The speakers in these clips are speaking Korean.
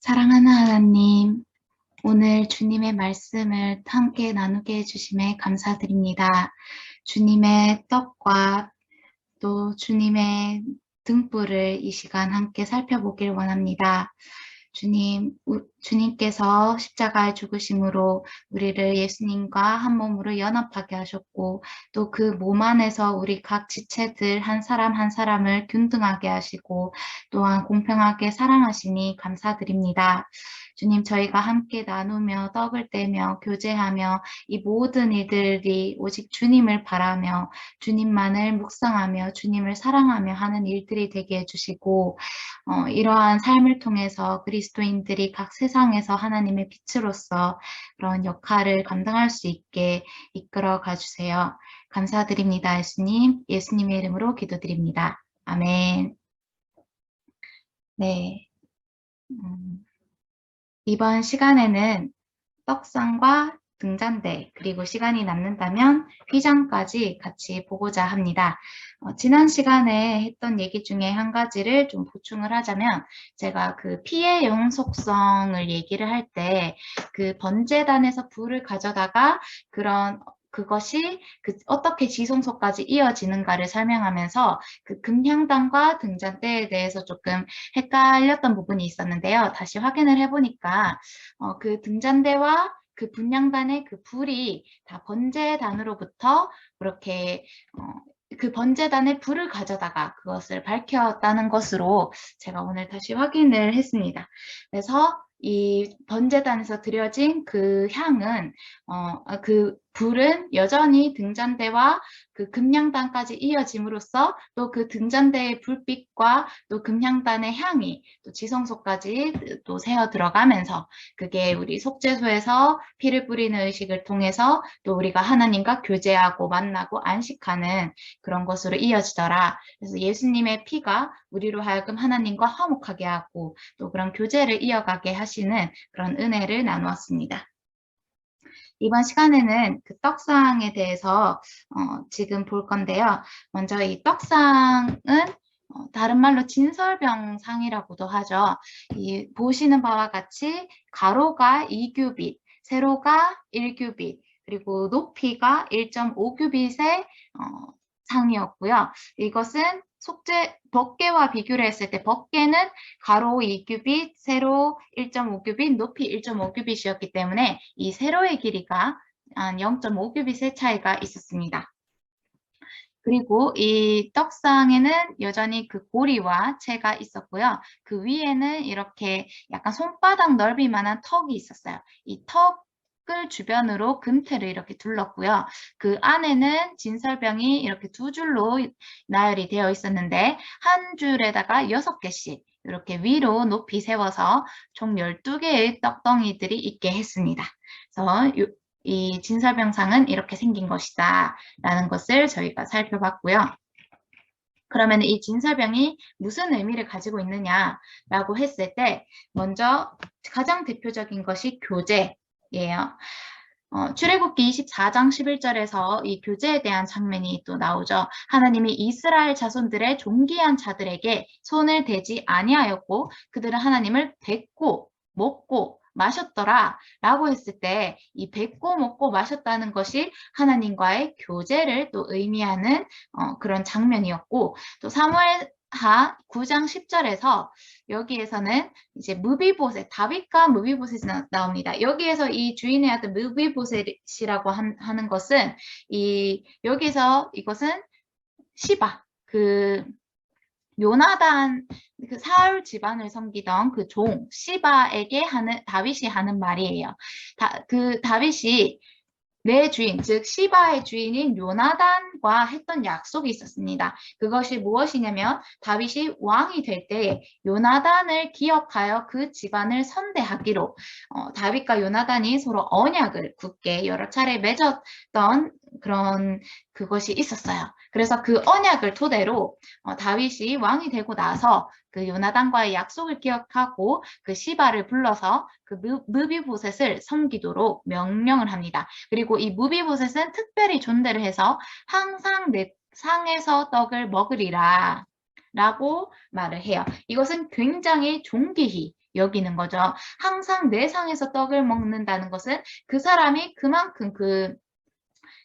사랑하는 하나님, 오늘 주님의 말씀을 함께 나누게 해주심에 감사드립니다. 주님의 떡과 또 주님의 등불을 이 시간 함께 살펴보길 원합니다. 주님께서 십자가의 죽으심으로 우리를 예수님과 한 몸으로 연합하게 하셨고, 또 그 몸 안에서 우리 각 지체들 한 사람 한 사람을 균등하게 하시고, 또한 공평하게 사랑하시니 감사드립니다. 주님, 저희가 함께 나누며 떡을 떼며 교제하며 이 모든 일들이 오직 주님을 바라며 주님만을 묵상하며 주님을 사랑하며 하는 일들이 되게 해주시고, 이러한 삶을 통해서 그리스도인들이 각 세상에서 하나님의 빛으로서 그런 역할을 감당할 수 있게 이끌어 가주세요. 감사드립니다, 예수님. 예수님의 이름으로 기도드립니다. 아멘. 네. 이번 시간에는 떡상과 등잔대, 그리고 시간이 남는다면 휘장까지 같이 보고자 합니다. 지난 시간에 했던 얘기 중에 한 가지를 좀 보충을 하자면, 제가 그 피해 영속성을 얘기를 할 때 그 번제단에서 불을 가져다가 그것이 어떻게 지성소까지 이어지는가를 설명하면서 그 금향단과 등잔대에 대해서 조금 헷갈렸던 부분이 있었는데요. 다시 확인을 해보니까 그 등잔대와 그 분향단의 그 불이 다 번제단으로부터 그렇게 그 번제단에 불을 가져다가 그것을 밝혔다는 것으로 제가 오늘 다시 확인을 했습니다. 그래서 이 번제단에서 드려진 그 향은 그 불은 여전히 등잔대와 그 금향단까지 이어짐으로써 또 그 등잔대의 불빛과 또 금향단의 향이 또 지성소까지 또 새어 들어가면서 그게 우리 속죄소에서 피를 뿌리는 의식을 통해서 또 우리가 하나님과 교제하고 만나고 안식하는 그런 것으로 이어지더라. 그래서 예수님의 피가 우리로 하여금 하나님과 화목하게 하고 또 그런 교제를 이어가게 하시는 그런 은혜를 나누었습니다. 이번 시간에는 그 떡상에 대해서 지금 볼 건데요. 먼저 이 떡상은 다른 말로 진설병상이라고도 하죠. 보시는 바와 같이 가로가 2규빗, 세로가 1규빗, 그리고 높이가 1.5규빗의 상이었고요. 이것은 법궤와 비교를 했을 때 법궤는 가로 2규빗, 세로 1.5규빗, 높이 1.5규빗이었기 때문에 이 세로의 길이가 한 0.5규빗의 차이가 있었습니다. 그리고 이 떡상에는 여전히 그 고리와 채가 있었고요. 그 위에는 이렇게 약간 손바닥 넓이만한 턱이 있었어요. 이 턱을 주변으로 금태를 이렇게 둘렀고요. 그 안에는 진설병이 이렇게 두 줄로 나열이 되어 있었는데 한 줄에다가 6개씩 이렇게 위로 높이 세워서 총 12개의 떡덩이들이 있게 했습니다. 그래서 이 진설병상은 이렇게 생긴 것이다 라는 것을 저희가 살펴봤고요. 그러면 이 진설병이 무슨 의미를 가지고 있느냐라고 했을 때 먼저 가장 대표적인 것이 교제예요. 출애굽기 24장 11절에서 이 교제에 대한 장면이 또 나오죠. 하나님이 이스라엘 자손들의 존귀한 자들에게 손을 대지 아니하였고 그들은 하나님을 뵙고 먹고 마셨더라 라고 했을 때 이 뵙고 먹고 마셨다는 것이 하나님과의 교제를 또 의미하는 그런 장면이었고, 또 사무엘하 9장 10절에서 여기에서는 이제 무비보셋, 다윗과 무비보셋이 나옵니다. 여기에서 이 주인의 아들 무비보셋이라고 하는 것은 여기서 이것은 시바, 그 요나단, 그 사울 집안을 섬기던 그 종 시바에게 다윗이 하는 말이에요. 다윗이 내 주인, 즉 시바의 주인인 요나단과 했던 약속이 있었습니다. 그것이 무엇이냐면 다윗이 왕이 될 때 요나단을 기억하여 그 집안을 선대하기로 다윗과 요나단이 서로 언약을 굳게 여러 차례 맺었던 그런 그것이 있었어요. 그래서 그 언약을 토대로 다윗이 왕이 되고 나서 그 요나단과의 약속을 기억하고 그 시바를 불러서 그 무비보셋을 섬기도록 명령을 합니다. 그리고 이 무비보셋은 특별히 존대를 해서 항상 내 상에서 떡을 먹으리라 라고 말을 해요. 이것은 굉장히 존귀히 여기는 거죠. 항상 내 상에서 떡을 먹는다는 것은 그 사람이 그만큼 그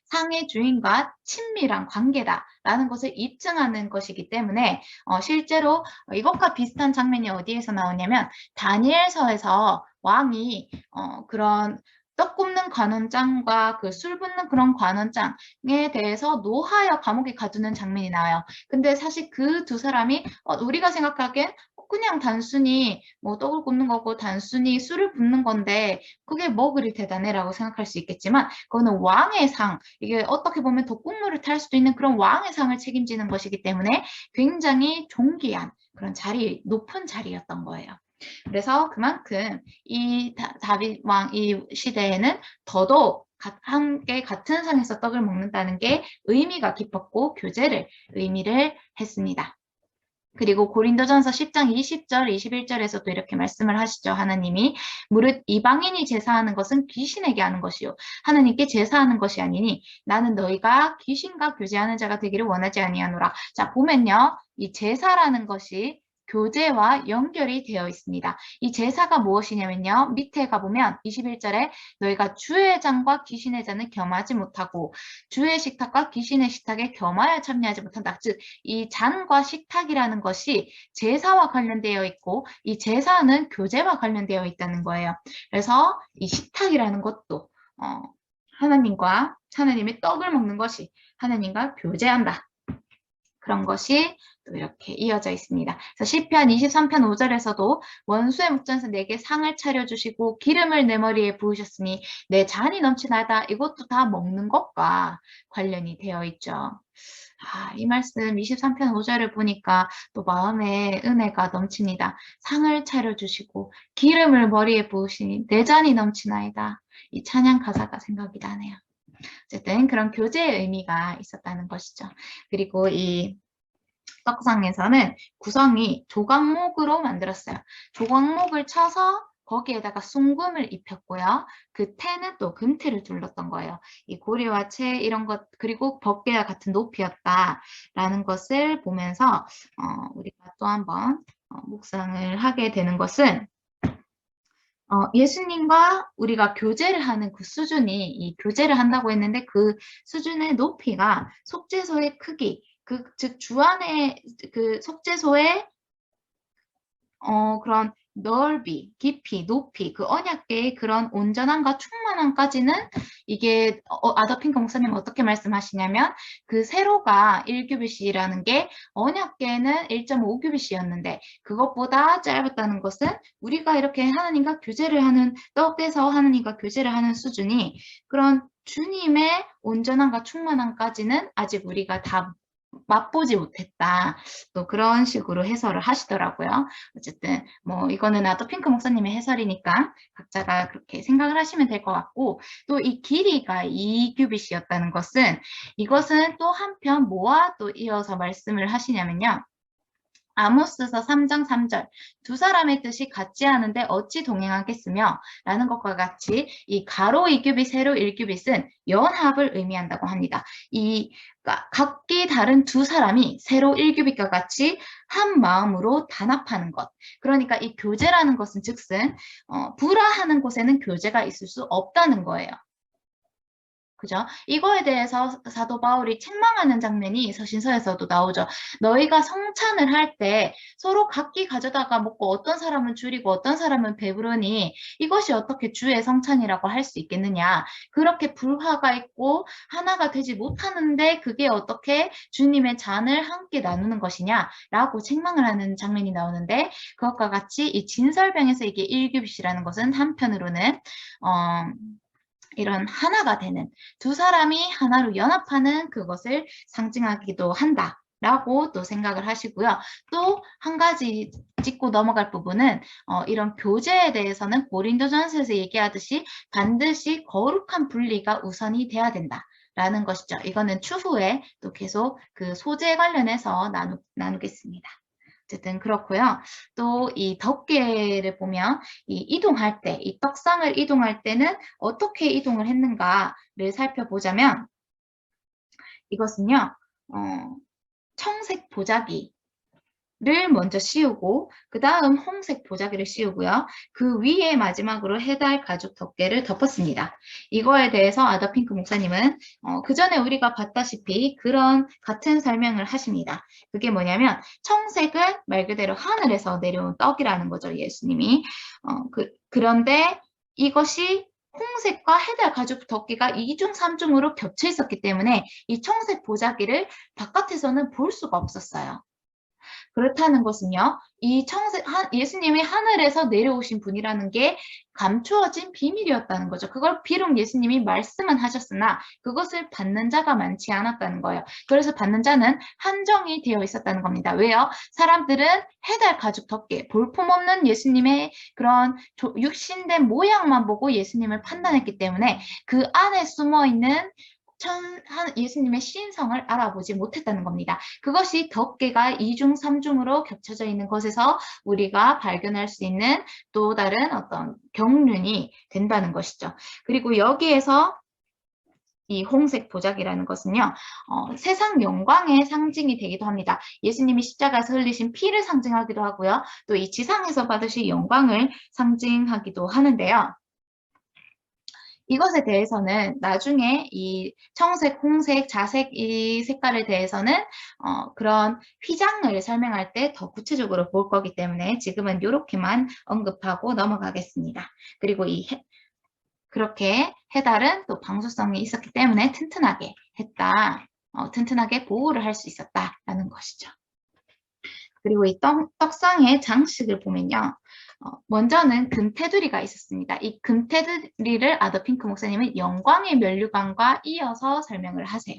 상의 주인과 친밀한 관계다라는 것을 입증하는 것이기 때문에 실제로 이것과 비슷한 장면이 어디에서 나오냐면 다니엘서에서 왕이 그런 떡 굽는 관원장과 그 술 붓는 그런 관원장에 대해서 노하여 감옥에 가두는 장면이 나와요. 근데 사실 그 두 사람이 우리가 생각하기엔 그냥 단순히 뭐 떡을 굽는 거고 단순히 술을 붓는 건데 그게 뭐 그리 대단해라고 생각할 수 있겠지만 그거는 왕의 상, 이게 어떻게 보면 덕국물을 탈 수도 있는 그런 왕의 상을 책임지는 것이기 때문에 굉장히 존귀한 그런 자리, 높은 자리였던 거예요. 그래서 그만큼 이 다윗 왕 이 시대에는 더더욱 함께 같은 상에서 떡을 먹는다는 게 의미가 깊었고 교제를 의미를 했습니다. 그리고 고린도전서 10장 20절, 21절에서도 이렇게 말씀을 하시죠. 하나님이 무릇 이방인이 제사하는 것은 귀신에게 하는 것이요 하나님께 제사하는 것이 아니니 나는 너희가 귀신과 교제하는 자가 되기를 원하지 아니하노라. 자, 보면요. 이 제사라는 것이 교제와 연결이 되어 있습니다. 이 제사가 무엇이냐면요. 밑에 가보면 21절에 너희가 주의 잔과 귀신의 잔을 겸하지 못하고 주의 식탁과 귀신의 식탁에 겸하여 참여하지 못한다. 즉, 이 잔과 식탁이라는 것이 제사와 관련되어 있고 이 제사는 교제와 관련되어 있다는 거예요. 그래서 이 식탁이라는 것도 하나님의 떡을 먹는 것이 하나님과 교제한다. 그런 것이 또 이렇게 이어져 있습니다. 그래서 시편 23편 5절에서도 원수의 목전에서 내게 상을 차려주시고 기름을 내 머리에 부으셨으니 내 잔이 넘치나이다. 이것도 다 먹는 것과 관련이 되어 있죠. 이 말씀 23편 5절을 보니까 또 마음에 은혜가 넘칩니다. 상을 차려주시고 기름을 머리에 부으시니 내 잔이 넘치나이다. 이 찬양 가사가 생각이 나네요. 어쨌든 그런 교제의 의미가 있었다는 것이죠. 그리고 이 떡상에서는 구성이 조각목으로 만들었어요. 조각목을 쳐서 거기에다가 숭금을 입혔고요. 그 태는 또 금태를 둘렀던 거예요. 이 고리와 채 이런 것 그리고 법궤와 같은 높이였다라는 것을 보면서 우리가 또 한번 묵상을 하게 되는 것은 예수님과 우리가 교제를 하는 그 수준이 이 교제를 한다고 했는데 그 수준의 높이가 속죄소의 크기, 즉 주안의 그 속죄소의 그런 넓이, 깊이, 높이, 그 언약계의 그런 온전함과 충만함까지는 이게 아더핑크 목사님 어떻게 말씀하시냐면 그 세로가 1규빗이라는 게 언약계는 1.5규빗이었는데 그것보다 짧았다는 것은 우리가 이렇게 하나님과 교제를 하는 떡에서 하나님과 교제를 하는 수준이 그런 주님의 온전함과 충만함까지는 아직 우리가 다 맛보지 못했다. 또 그런 식으로 해설을 하시더라고요. 어쨌든 뭐 이거는 아더핑크 목사님의 해설이니까 각자가 그렇게 생각을 하시면 될 것 같고 또 이 길이가 2규빗이었다는 것은 이것은 또 한편 뭐와 또 이어서 말씀을 하시냐면요. 아모스서 3장 3절 두 사람의 뜻이 같지 않은데 어찌 동행하겠으며 라는 것과 같이 이 가로 2규빗 세로 1규빗은 연합을 의미한다고 합니다. 이 각기 다른 두 사람이 세로 1규빗과 같이 한 마음으로 단합하는 것. 그러니까 이 교제라는 것은 즉슨 불화하는 곳에는 교제가 있을 수 없다는 거예요. 그죠? 이거에 대해서 사도 바울이 책망하는 장면이 서신서에서도 나오죠. 너희가 성찬을 할 때 서로 각기 가져다가 먹고 어떤 사람은 줄이고 어떤 사람은 배부르니 이것이 어떻게 주의 성찬이라고 할 수 있겠느냐. 그렇게 불화가 있고 하나가 되지 못하는데 그게 어떻게 주님의 잔을 함께 나누는 것이냐라고 책망을 하는 장면이 나오는데 그것과 같이 이 진설병에서 이게 1규빗이라는 것은 한편으로는 이런 하나가 되는 두 사람이 하나로 연합하는 그것을 상징하기도 한다라고 또 생각을 하시고요. 또 한 가지 짚고 넘어갈 부분은 이런 교제에 대해서는 고린도전서에서 얘기하듯이 반드시 거룩한 분리가 우선이 돼야 된다라는 것이죠. 이거는 추후에 또 계속 그 소재 관련해서 나누겠습니다. 어쨌든 그렇고요. 또 이 덮개를 보면 이동할 때, 이 떡상을 이동할 때는 어떻게 이동을 했는가를 살펴보자면 이것은요. 청색 보자기 를 먼저 씌우고 그 다음 홍색 보자기를 씌우고요. 그 위에 마지막으로 해달 가죽 덮개를 덮었습니다. 이거에 대해서 아더핑크 목사님은 그 전에 우리가 봤다시피 그런 같은 설명을 하십니다. 그게 뭐냐면 청색은 말 그대로 하늘에서 내려온 떡이라는 거죠. 예수님이. 그런데 이것이 홍색과 해달 가죽 덮개가 2중, 3중으로 겹쳐 있었기 때문에 이 청색 보자기를 바깥에서는 볼 수가 없었어요. 그렇다는 것은요, 예수님이 하늘에서 내려오신 분이라는 게 감추어진 비밀이었다는 거죠. 그걸 비록 예수님이 말씀은 하셨으나 그것을 받는 자가 많지 않았다는 거예요. 그래서 받는 자는 한정이 되어 있었다는 겁니다. 왜요? 사람들은 해달 가죽 덮개, 볼품없는 예수님의 그런 육신된 모양만 보고 예수님을 판단했기 때문에 그 안에 숨어있는 예수님의 신성을 알아보지 못했다는 겁니다. 그것이 덮개가 2중, 3중으로 겹쳐져 있는 것에서 우리가 발견할 수 있는 또 다른 어떤 경륜이 된다는 것이죠. 그리고 여기에서 이 홍색 보자기라는 것은요, 세상 영광의 상징이 되기도 합니다. 예수님이 십자가에서 흘리신 피를 상징하기도 하고요. 또 이 지상에서 받으실 영광을 상징하기도 하는데요. 이것에 대해서는 나중에 이 청색, 홍색, 자색 이 색깔에 대해서는 그런 휘장을 설명할 때 더 구체적으로 볼 거기 때문에 지금은 이렇게만 언급하고 넘어가겠습니다. 그리고 그렇게 해달은 또 방수성이 있었기 때문에 튼튼하게 했다. 튼튼하게 보호를 할 수 있었다라는 것이죠. 그리고 이 떡상의 장식을 보면요. 먼저는 금테두리가 있었습니다. 이 금테두리를 아더핑크 목사님은 영광의 면류관과 이어서 설명을 하세요.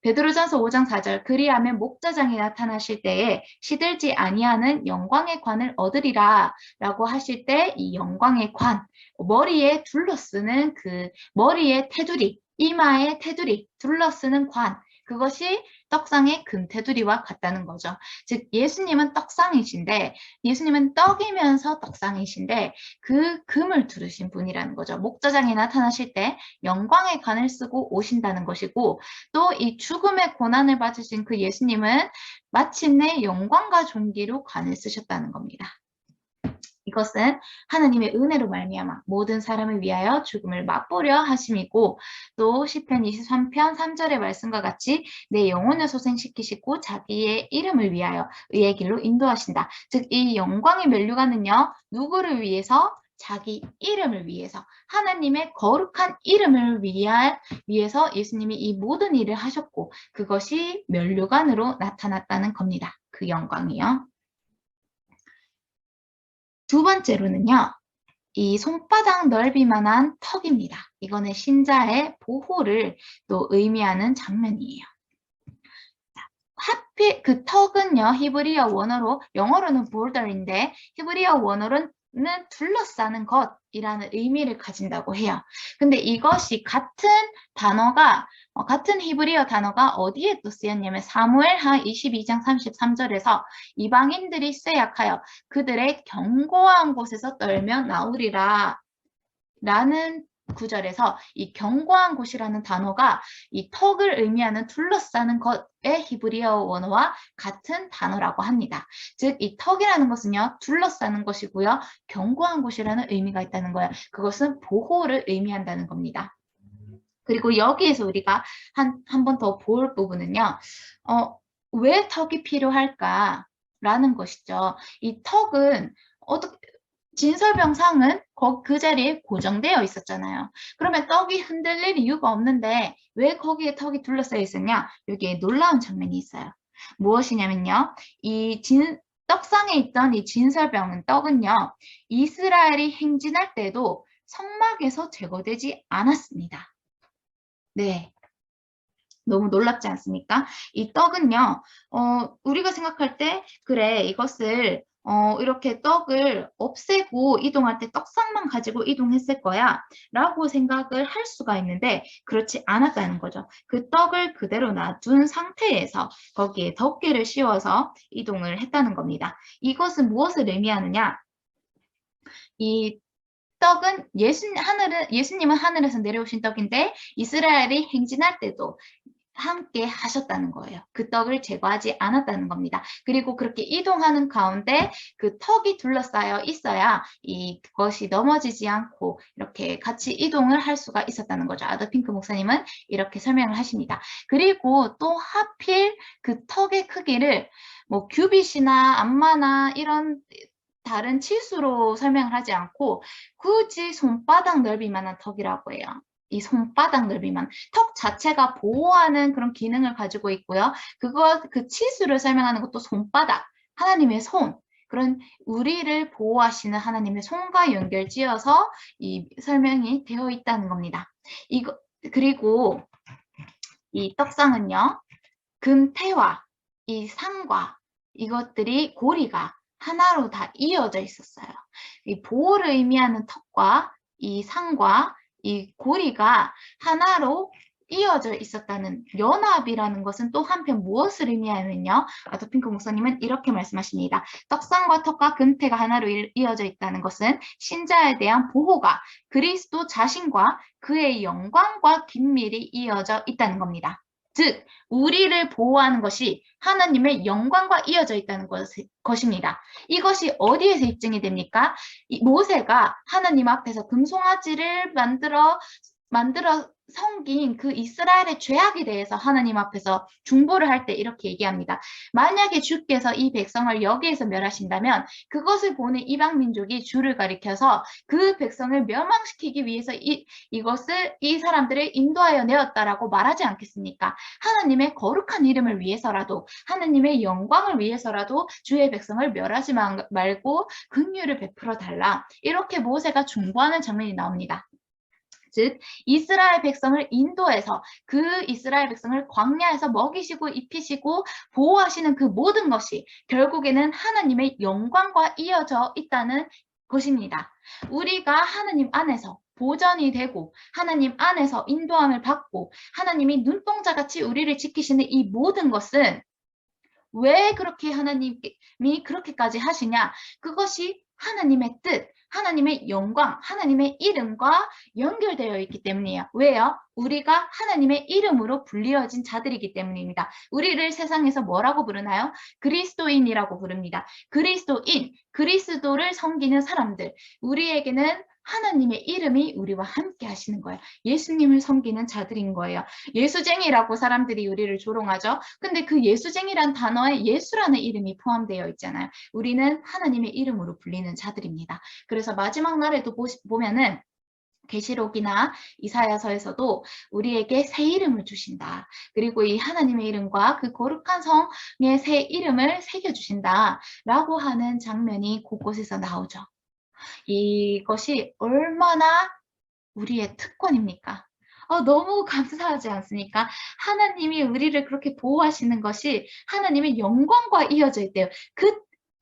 베드로전서 5장 4절 그리하면 목자장이 나타나실 때에 시들지 아니하는 영광의 관을 얻으리라 라고 하실 때 이 영광의 관, 머리에 둘러쓰는 그 머리의 테두리, 이마의 테두리, 둘러쓰는 관, 그것이 떡상의 금테두리와 같다는 거죠. 즉 예수님은 떡상이신데 예수님은 떡이면서 떡상이신데 그 금을 두르신 분이라는 거죠. 목자장이 나타나실 때 영광의 관을 쓰고 오신다는 것이고 또 이 죽음의 고난을 받으신 그 예수님은 마침내 영광과 존귀로 관을 쓰셨다는 겁니다. 이것은 하나님의 은혜로 말미암아 모든 사람을 위하여 죽음을 맛보려 하심이고 또 시편 23편 3절의 말씀과 같이 내 영혼을 소생시키시고 자기의 이름을 위하여 의의 길로 인도하신다. 즉 이 영광의 면류관은요. 누구를 위해서? 자기 이름을 위해서 하나님의 거룩한 이름을 위해서 예수님이 이 모든 일을 하셨고 그것이 면류관으로 나타났다는 겁니다. 그 영광이요. 두 번째로는요. 이 손바닥 넓이만한 턱입니다. 이거는 신자의 보호를 또 의미하는 장면이에요. 하필 그 턱은요. 히브리어 원어로 영어로는 border인데 히브리어 원어로는 둘러싸는 것이라는 의미를 가진다고 해요. 근데 이것이 같은 히브리어 단어가 어디에 또 쓰였냐면 사무엘하 22장 33절에서 이방인들이 쇠약하여 그들의 견고한 곳에서 떨며 나오리라 라는 구절에서 이 견고한 곳이라는 단어가 이 턱을 의미하는 둘러싸는 것의 히브리어 원어와 같은 단어라고 합니다. 즉 이 턱이라는 것은요. 둘러싸는 것이고요. 견고한 곳이라는 의미가 있다는 거예요. 그것은 보호를 의미한다는 겁니다. 그리고 여기에서 우리가 한 번 더 볼 부분은요. 왜 턱이 필요할까라는 것이죠. 이 턱은 진설병상은 그 자리에 고정되어 있었잖아요. 그러면 떡이 흔들릴 이유가 없는데 왜 거기에 턱이 둘러싸여 있었냐? 여기에 놀라운 장면이 있어요. 무엇이냐면요. 떡상에 있던 이 진설병은 떡은요. 이스라엘이 행진할 때도 성막에서 제거되지 않았습니다. 네. 너무 놀랍지 않습니까? 이 떡은요, 우리가 생각할 때, 그래, 이것을, 이렇게 떡을 없애고 이동할 때 떡상만 가지고 이동했을 거야, 라고 생각을 할 수가 있는데, 그렇지 않았다는 거죠. 그 떡을 그대로 놔둔 상태에서 거기에 덮개를 씌워서 이동을 했다는 겁니다. 이것은 무엇을 의미하느냐? 이 떡은 예수님은 하늘에서 내려오신 떡인데 이스라엘이 행진할 때도 함께 하셨다는 거예요. 그 떡을 제거하지 않았다는 겁니다. 그리고 그렇게 이동하는 가운데 그 턱이 둘러싸여 있어야 이것이 넘어지지 않고 이렇게 같이 이동을 할 수가 있었다는 거죠. 아더핑크 목사님은 이렇게 설명을 하십니다. 그리고 또 하필 그 턱의 크기를 뭐 규빗이나 암마나 이런 다른 치수로 설명을 하지 않고 굳이 손바닥 넓이만한 턱이라고 해요. 이 손바닥 넓이만 턱 자체가 보호하는 그런 기능을 가지고 있고요. 그 치수를 설명하는 것도 손바닥, 하나님의 손, 그런 우리를 보호하시는 하나님의 손과 연결지어서 이 설명이 되어 있다는 겁니다. 그리고 이 떡상은요, 금태와 이 상과 이것들이 고리가 하나로 다 이어져 있었어요. 이 보호를 의미하는 턱과 이 상과 이 고리가 하나로 이어져 있었다는 연합이라는 것은 또 한편 무엇을 의미하느냐? 아더핑크 목사님은 이렇게 말씀하십니다. 떡상과 턱과 금태가 하나로 이어져 있다는 것은 신자에 대한 보호가 그리스도 자신과 그의 영광과 긴밀히 이어져 있다는 겁니다. 즉, 우리를 보호하는 것이 하나님의 영광과 이어져 있다는 것입니다. 이것이 어디에서 입증이 됩니까? 모세가 하나님 앞에서 금송아지를 만들어 섬긴 그 이스라엘의 죄악에 대해서 하나님 앞에서 중보를 할 때 이렇게 얘기합니다. 만약에 주께서 이 백성을 여기에서 멸하신다면 그것을 보는 이방 민족이 주를 가리켜서 그 백성을 멸망시키기 위해서 이 사람들을 인도하여 내었다라고 말하지 않겠습니까? 하나님의 거룩한 이름을 위해서라도 하나님의 영광을 위해서라도 주의 백성을 멸하지 말고 긍휼을 베풀어 달라. 이렇게 모세가 중보하는 장면이 나옵니다. 즉 이스라엘 백성을 인도해서 그 이스라엘 백성을 광야에서 먹이시고 입히시고 보호하시는 그 모든 것이 결국에는 하나님의 영광과 이어져 있다는 것입니다. 우리가 하나님 안에서 보전이 되고 하나님 안에서 인도함을 받고 하나님이 눈동자같이 우리를 지키시는 이 모든 것은 왜 그렇게 하나님이 그렇게까지 하시냐? 그것이 하나님의 뜻, 하나님의 영광, 하나님의 이름과 연결되어 있기 때문이에요. 왜요? 우리가 하나님의 이름으로 불리어진 자들이기 때문입니다. 우리를 세상에서 뭐라고 부르나요? 그리스도인이라고 부릅니다. 그리스도인, 그리스도를 섬기는 사람들. 우리에게는 하나님의 이름이 우리와 함께 하시는 거예요. 예수님을 섬기는 자들인 거예요. 예수쟁이라고 사람들이 우리를 조롱하죠. 근데 그 예수쟁이란 단어에 예수라는 이름이 포함되어 있잖아요. 우리는 하나님의 이름으로 불리는 자들입니다. 그래서 마지막 날에도 보면은 계시록이나 이사야서에서도 우리에게 새 이름을 주신다. 그리고 이 하나님의 이름과 그 거룩한 성의 새 이름을 새겨주신다. 라고 하는 장면이 곳곳에서 나오죠. 이것이 얼마나 우리의 특권입니까? 너무 감사하지 않습니까? 하나님이 우리를 그렇게 보호하시는 것이 하나님의 영광과 이어져 있대요.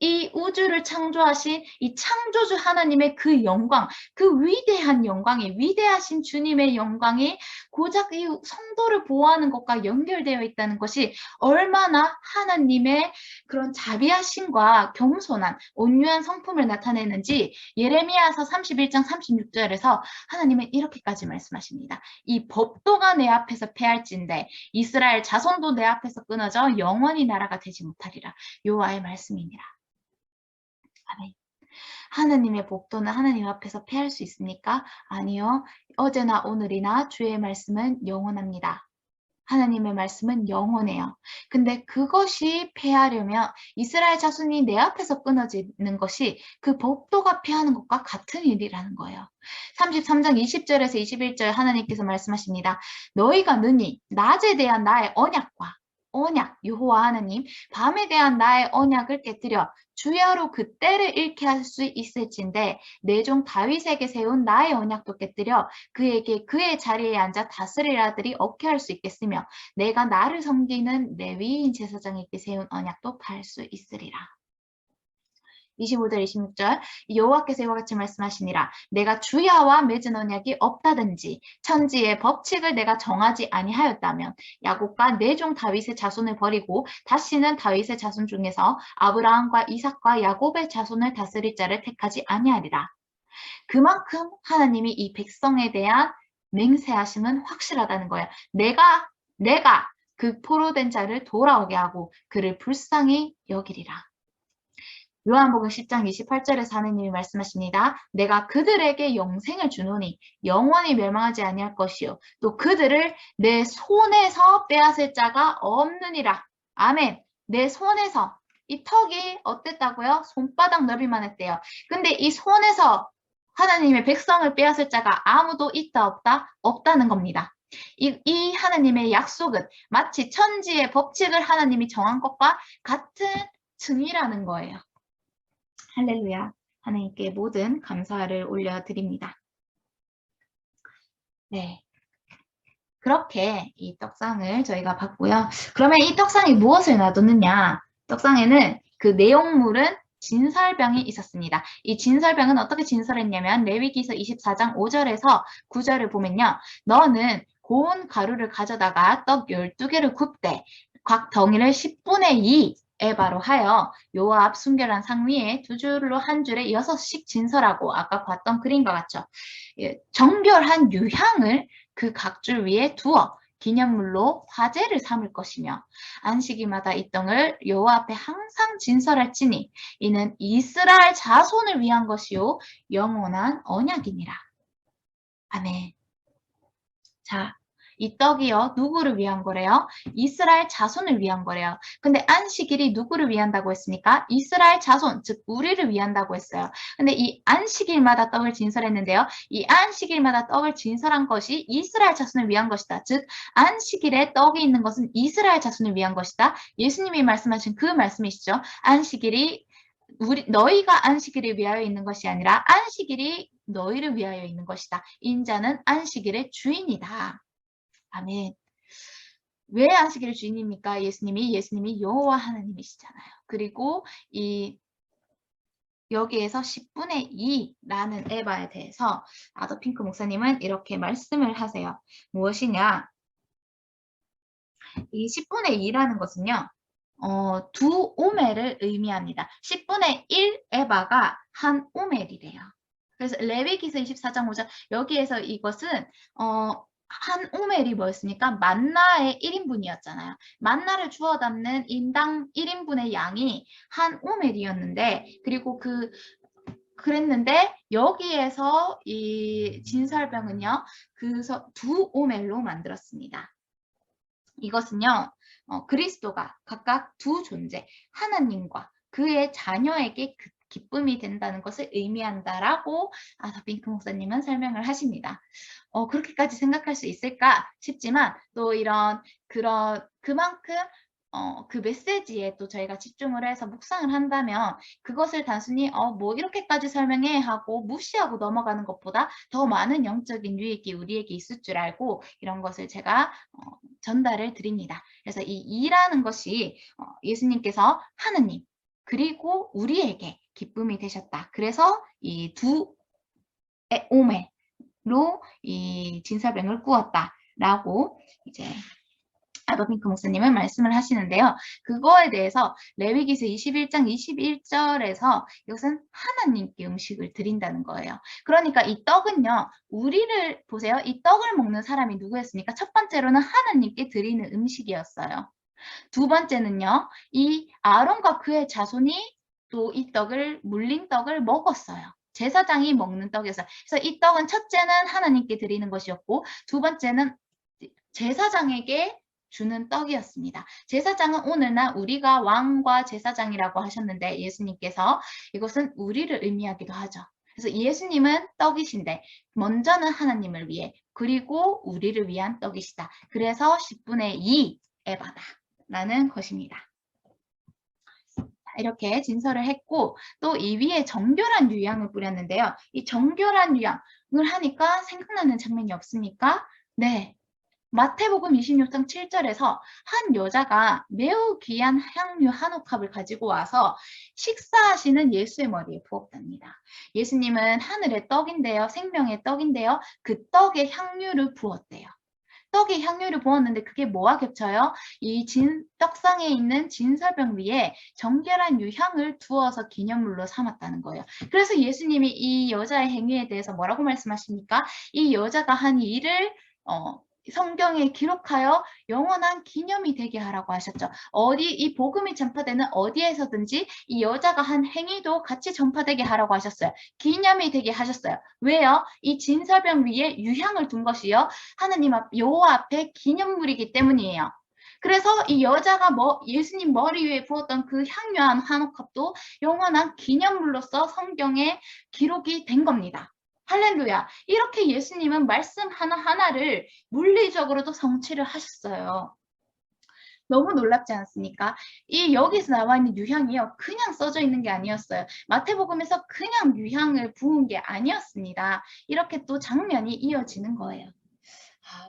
이 우주를 창조하신 이 창조주 하나님의 그 영광, 그 위대한 영광이, 위대하신 주님의 영광이 고작 이 성도를 보호하는 것과 연결되어 있다는 것이 얼마나 하나님의 그런 자비하심과 겸손한 온유한 성품을 나타내는지 예레미야서 31장 36절에서 하나님은 이렇게까지 말씀하십니다. 이 법도가 내 앞에서 패할진대 이스라엘 자손도 내 앞에서 끊어져 영원히 나라가 되지 못하리라. 여호와의 말씀이니라. 아멘. 하나님의 복도는 하나님 앞에서 패할 수 있습니까? 아니요. 어제나 오늘이나 주의 말씀은 영원합니다. 하나님의 말씀은 영원해요. 근데 그것이 패하려면 이스라엘 자손이 내 앞에서 끊어지는 것이 그 법도가 패하는 것과 같은 일이라는 거예요. 33장 20절에서 21절 하나님께서 말씀하십니다. 너희가 능히 낮에 대한 나의 언약, 여호와 하나님, 밤에 대한 나의 언약을 깨뜨려 주야로 그 때를 잃게 할 수 있을진데 내 종 다윗에게 세운 나의 언약도 깨뜨려 그에게 그의 자리에 앉아 다스릴 아들이 없게 할 수 있겠으며 내가 나를 섬기는 레위인 제사장에게 세운 언약도 팔 수 있으리라. 25절 26절 여호와께서 이와 같이 말씀하시니라 내가 주야와 맺은 언약이 없다든지 천지의 법칙을 내가 정하지 아니하였다면 야곱과 내 종 다윗의 자손을 버리고 다시는 다윗의 자손 중에서 아브라함과 이삭과 야곱의 자손을 다스릴 자를 택하지 아니하리라. 그만큼 하나님이 이 백성에 대한 맹세하심은 확실하다는 거예요. 내가 그 포로된 자를 돌아오게 하고 그를 불쌍히 여기리라. 요한복음 10장 28절에서 하느님이 말씀하십니다. 내가 그들에게 영생을 주노니 영원히 멸망하지 아니할 것이요 또 그들을 내 손에서 빼앗을 자가 없느니라. 아멘. 내 손에서. 이 턱이 어땠다고요? 손바닥 넓이만 했대요. 근데 이 손에서 하나님의 백성을 빼앗을 자가 아무도 있다 없다? 없다는 겁니다. 이 하나님의 약속은 마치 천지의 법칙을 하나님이 정한 것과 같은 증이라는 거예요. 할렐루야. 하나님께 모든 감사를 올려드립니다. 네. 그렇게 이 떡상을 저희가 봤고요. 그러면 이 떡상이 무엇을 놔뒀느냐? 떡상에는 그 내용물은 진설병이 있었습니다. 이 진설병은 어떻게 진설했냐면 레위기서 24장 5절에서 9절을 보면요. 너는 고운 가루를 가져다가 떡 12개를 굽되 각 덩이를 10분의 2 에바로 하여 요압 순결한 상 위에 두 줄로 한 줄에 6씩 진설하고 아까 봤던 그림과 같죠. 정결한 유향을 그 각줄 위에 두어 기념물로 화제를 삼을 것이며 안식일마다 이 떡을 여호와 앞에 항상 진설할지니 이는 이스라엘 자손을 위한 것이요 영원한 언약이니라. 아멘. 자, 이 떡이요 누구를 위한 거래요? 이스라엘 자손을 위한 거래요. 근데 안식일이 누구를 위한다고 했습니까? 이스라엘 자손, 즉 우리를 위한다고 했어요. 근데 이 안식일마다 떡을 진설했는데요. 이 안식일마다 떡을 진설한 것이 이스라엘 자손을 위한 것이다. 즉 안식일에 떡이 있는 것은 이스라엘 자손을 위한 것이다. 예수님이 말씀하신 그 말씀이시죠. 안식일이 너희가 안식일을 위하여 있는 것이 아니라 안식일이 너희를 위하여 있는 것이다. 인자는 안식일의 주인이다. 아멘. 왜 안식일의 주인입니까? 예수님이 여호와 하나님이시잖아요. 그리고 이 여기에서 10분의 2라는 에바에 대해서 아더핑크 목사님은 이렇게 말씀을 하세요. 무엇이냐? 이 10분의 2라는 것은요. 두 오멜을 의미합니다. 10분의 1 에바가 한 오멜이래요. 그래서 레위기서 24장 5절 여기에서 이것은 한 오멜이 뭐였습니까? 만나의 1인분이었잖아요. 만나를 주워 담는 인당 1인분의 양이 한 오멜이었는데 그리고 그랬는데 여기에서 이 진설병은요. 두 오멜로 만들었습니다. 이것은요. 그리스도가 각각 두 존재, 하나님과 그의 자녀에게 기쁨이 된다는 것을 의미한다라고 아더핑크 목사님은 설명을 하십니다. 그렇게까지 생각할 수 있을까 싶지만 또 그만큼 그 메시지에 또 저희가 집중을 해서 묵상을 한다면 그것을 단순히 뭐 이렇게까지 설명해 하고 무시하고 넘어가는 것보다 더 많은 영적인 유익이 우리에게 있을 줄 알고 이런 것을 제가 전달을 드립니다. 그래서 이 이라는 것이 예수님께서 하느님 그리고 우리에게 기쁨이 되셨다. 그래서 이 두 오멜로 이 진설병을 꾸었다라고 이제 아더핑크 목사님은 말씀을 하시는데요. 그거에 대해서 레위기서 21장 21절에서 이것은 하나님께 음식을 드린다는 거예요. 그러니까 이 떡은요. 우리를 보세요. 이 떡을 먹는 사람이 누구였습니까? 첫 번째로는 하나님께 드리는 음식이었어요. 두 번째는요. 이 아론과 그의 자손이 또 이 떡을 물린 떡을 먹었어요. 제사장이 먹는 떡이었어요. 그래서 이 떡은 첫째는 하나님께 드리는 것이었고 두 번째는 제사장에게 주는 떡이었습니다. 제사장은 오늘날 우리가 왕과 제사장이라고 하셨는데 예수님께서 이것은 우리를 의미하기도 하죠. 그래서 예수님은 떡이신데 먼저는 하나님을 위해 그리고 우리를 위한 떡이시다. 그래서 10분의 2 에바다라는 것입니다. 이렇게 진설을 했고 또 이 위에 정결한 유향을 뿌렸는데요. 이 정결한 유향을 하니까 생각나는 장면이 없습니까? 네. 마태복음 26장 7절에서 한 여자가 매우 귀한 향유 한 옥합을 가지고 와서 식사하시는 예수의 머리에 부었답니다. 예수님은 하늘의 떡인데요. 생명의 떡인데요. 그 떡에 향유를 부었대요. 떡에 향유를 부었는데 그게 뭐와 겹쳐요? 이 떡상에 있는 진설병 위에 정결한 유향을 두어서 기념물로 삼았다는 거예요. 그래서 예수님이 이 여자의 행위에 대해서 뭐라고 말씀하십니까? 이 여자가 한 일을 성경에 기록하여 영원한 기념이 되게 하라고 하셨죠. 이 복음이 전파되는 어디에서든지 이 여자가 한 행위도 같이 전파되게 하라고 하셨어요. 기념이 되게 하셨어요. 왜요? 이 진설병 위에 유향을 둔 것이요. 하나님 여호와 앞에 기념물이기 때문이에요. 그래서 이 여자가 예수님 머리 위에 부었던 그 향유한 한옥컵도 영원한 기념물로서 성경에 기록이 된 겁니다. 할렐루야. 이렇게 예수님은 말씀 하나하나를 물리적으로도 성취를 하셨어요. 너무 놀랍지 않습니까? 이 여기서 나와 있는 유향이요. 그냥 써져 있는 게 아니었어요. 마태복음에서 그냥 유향을 부은 게 아니었습니다. 이렇게 또 장면이 이어지는 거예요.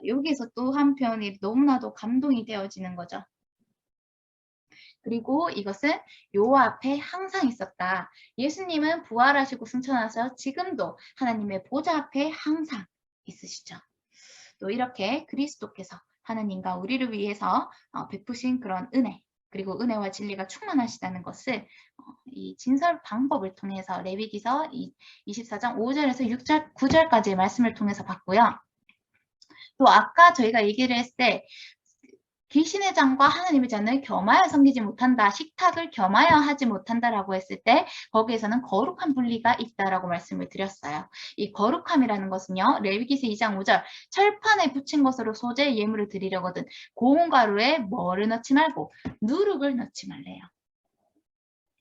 여기서 또 한편이 너무나도 감동이 되어지는 거죠. 그리고 이것은 여호와 앞에 항상 있었다. 예수님은 부활하시고 승천하셔서 지금도 하나님의 보좌 앞에 항상 있으시죠. 또 이렇게 그리스도께서 하나님과 우리를 위해서 베푸신 그런 은혜, 그리고 은혜와 진리가 충만하시다는 것을 이 진설 방법을 통해서 레위기서 24장 5절에서 6절, 9절까지의 말씀을 통해서 봤고요. 또 아까 저희가 얘기를 했을 때 귀신의 장과 하나님의 잔을 겸하여 섬기지 못한다. 식탁을 겸하여 하지 못한다라고 했을 때 거기에서는 거룩한 분리가 있다라고 말씀을 드렸어요. 이 거룩함이라는 것은요. 레위기서 2장 5절 철판에 붙인 것으로 소재 예물을 드리려거든 고운 가루에 뭐를 넣지 말고 누룩을 넣지 말래요.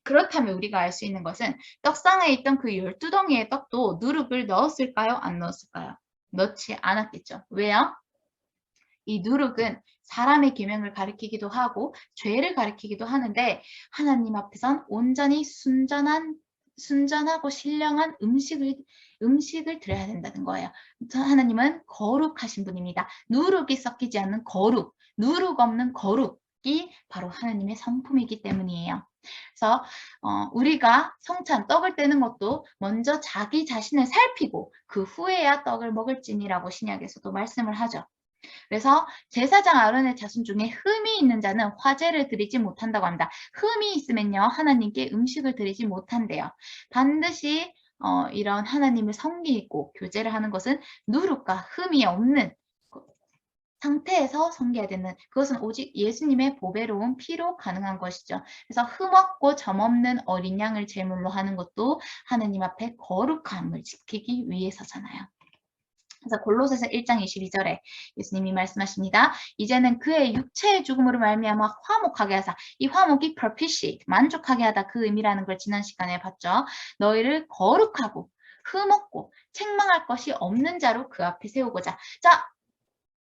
그렇다면 우리가 알 수 있는 것은 떡상에 있던 그 12덩이의 떡도 누룩을 넣었을까요? 안 넣었을까요? 넣지 않았겠죠. 왜요? 이 누룩은 사람의 계명을 가리키기도 하고 죄를 가리키기도 하는데 하나님 앞에선 온전히 순전하고 신령한 음식을 드려야 된다는 거예요. 하나님은 거룩하신 분입니다. 누룩이 섞이지 않는 거룩, 누룩 없는 거룩이 바로 하나님의 성품이기 때문이에요. 그래서 우리가 성찬, 떡을 떼는 것도 먼저 자기 자신을 살피고 그 후에야 떡을 먹을지니라고 신약에서도 말씀을 하죠. 그래서 제사장 아론의 자손 중에 흠이 있는 자는 화제를 드리지 못한다고 합니다. 흠이 있으면요 하나님께 음식을 드리지 못한대요. 반드시 이런 하나님을 섬기고 교제를 하는 것은 누룩과 흠이 없는 상태에서 섬겨야 되는 그것은 오직 예수님의 보배로운 피로 가능한 것이죠. 그래서 흠 없고 점 없는 어린 양을 제물로 하는 것도 하나님 앞에 거룩함을 지키기 위해서잖아요. 그래서 골로새서 1장 22절에 예수님이 말씀하십니다. 이제는 그의 육체의 죽음으로 말미암아 화목하게 하사 이 화목이 propitiate 만족하게 하다 그 의미라는 걸 지난 시간에 봤죠. 너희를 거룩하고 흠없고 책망할 것이 없는 자로 그 앞에 세우고자. 자,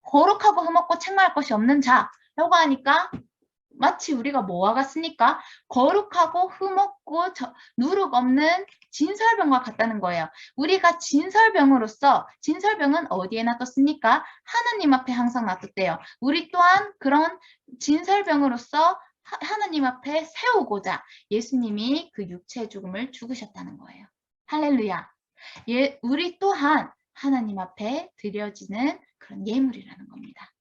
거룩하고 흠없고 책망할 것이 없는 자라고 하니까 마치 우리가 뭐와 같습니까? 거룩하고 흠없고 누룩 없는 진설병과 같다는 거예요. 우리가 진설병으로서 진설병은 어디에 놔뒀습니까? 하나님 앞에 항상 놔뒀대요. 우리 또한 그런 진설병으로서 하나님 앞에 세우고자 예수님이 그 육체의 죽음을 죽으셨다는 거예요. 할렐루야. 우리 또한 하나님 앞에 드려지는 그런 예물이라는 겁니다.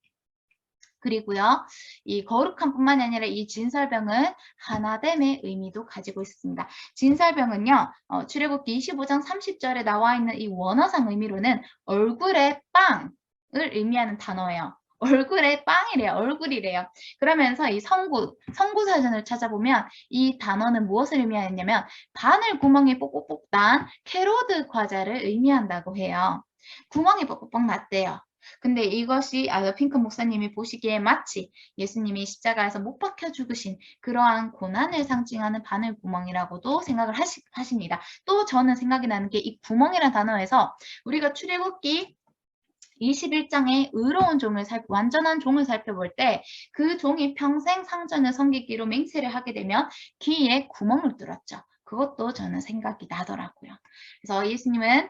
그리고요, 이 거룩함뿐만이 아니라 이 진설병은 하나됨의 의미도 가지고 있습니다. 진설병은요, 출애굽기 25장 30절에 나와 있는 이 원어상 의미로는 얼굴의 빵을 의미하는 단어예요. 얼굴의 빵이래요. 얼굴이래요. 그러면서 이 성구사전을 찾아보면 이 단어는 무엇을 의미하냐면 바늘 구멍이 뽁뽁뽁 난 캐로드 과자를 의미한다고 해요. 구멍이 뻑뻑뻑 났대요. 근데 이것이 핑크 목사님이 보시기에 마치 예수님이 십자가에서 못 박혀 죽으신 그러한 고난을 상징하는 바늘구멍이라고도 생각을 하십니다. 또 저는 생각이 나는 게 이 구멍이라는 단어에서 우리가 출애굽기 21장의 의로운 종을 완전한 종을 살펴볼 때 그 종이 평생 상전을 섬기기로 맹세를 하게 되면 귀에 구멍을 뚫었죠. 그것도 저는 생각이 나더라고요. 그래서 예수님은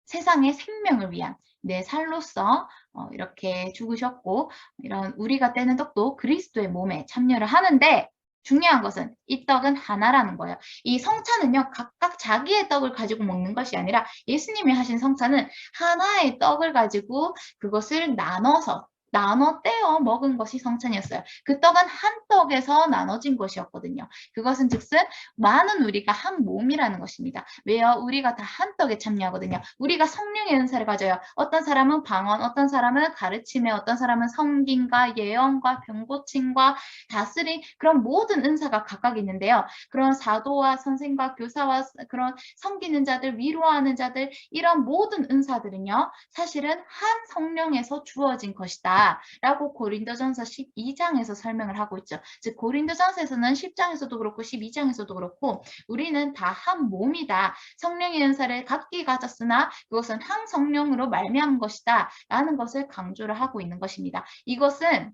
세상의 생명을 위한 내 살로서 이렇게 죽으셨고 이런 우리가 떼는 떡도 그리스도의 몸에 참여를 하는데 중요한 것은 이 떡은 하나라는 거예요. 이 성찬은요 각각 자기의 떡을 가지고 먹는 것이 아니라 예수님이 하신 성찬은 하나의 떡을 가지고 그것을 나눠서 나눠 떼어 먹은 것이 성찬이었어요. 그 떡은 한 떡에서 나눠진 것이었거든요. 그것은 즉슨 많은 우리가 한 몸이라는 것입니다. 왜요? 우리가 다 한 떡에 참여하거든요. 우리가 성령의 은사를 가져요. 어떤 사람은 방언, 어떤 사람은 가르침에, 어떤 사람은 섬김과 예언과 병고침과 다스림, 그런 모든 은사가 각각 있는데요. 그런 사도와 선생과 교사와 그런 섬기는 자들, 위로하는 자들, 이런 모든 은사들은요, 사실은 한 성령에서 주어진 것이다 라고 고린도전서 12장에서 설명을 하고 있죠. 즉 고린도전서에서는 10장에서도 그렇고 12장에서도 그렇고 우리는 다 한 몸이다. 성령의 은사를 각기 가졌으나 그것은 한 성령으로 말미암은 것이다 라는 것을 강조를 하고 있는 것입니다. 이것은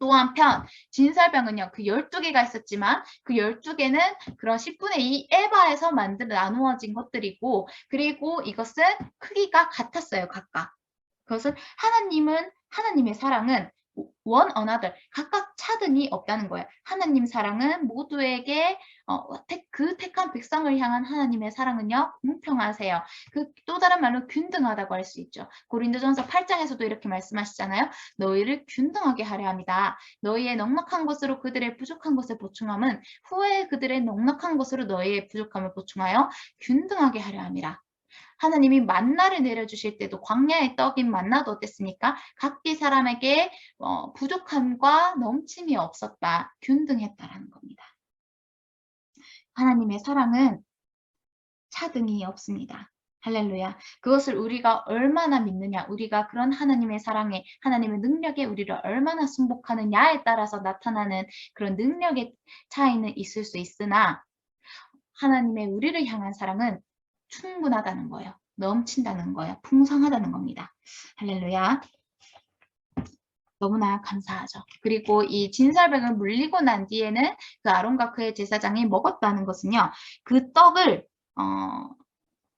또 한편 진설병은요. 그 12개가 있었지만 그 12개는 그런 10분의 2 에바에서 나누어진 것들이고, 그리고 이것은 크기가 같았어요. 각각. 그것은 하나님의 사랑은 one another, 각각 차등이 없다는 거예요. 하나님 사랑은 모두에게 그 택한 백성을 향한 하나님의 사랑은요, 공평하세요. 그 또 다른 말로 균등하다고 할 수 있죠. 고린도전서 8장에서도 이렇게 말씀하시잖아요. 너희를 균등하게 하려 합니다. 너희의 넉넉한 것으로 그들의 부족한 것을 보충함은 후에 그들의 넉넉한 것으로 너희의 부족함을 보충하여 균등하게 하려 함이라. 하나님이 만나를 내려주실 때도 광야의 떡인 만나도 어땠습니까? 각기 사람에게 부족함과 넘침이 없었다. 균등했다라는 겁니다. 하나님의 사랑은 차등이 없습니다. 할렐루야. 그것을 우리가 얼마나 믿느냐, 우리가 그런 하나님의 사랑에, 하나님의 능력에 우리를 얼마나 순복하느냐에 따라서 나타나는 그런 능력의 차이는 있을 수 있으나 하나님의 우리를 향한 사랑은 충분하다는 거예요. 넘친다는 거예요. 풍성하다는 겁니다. 할렐루야. 너무나 감사하죠. 그리고 이 진설병을 물리고 난 뒤에는 그 아론과 그의 제사장이 먹었다는 것은요. 그 떡을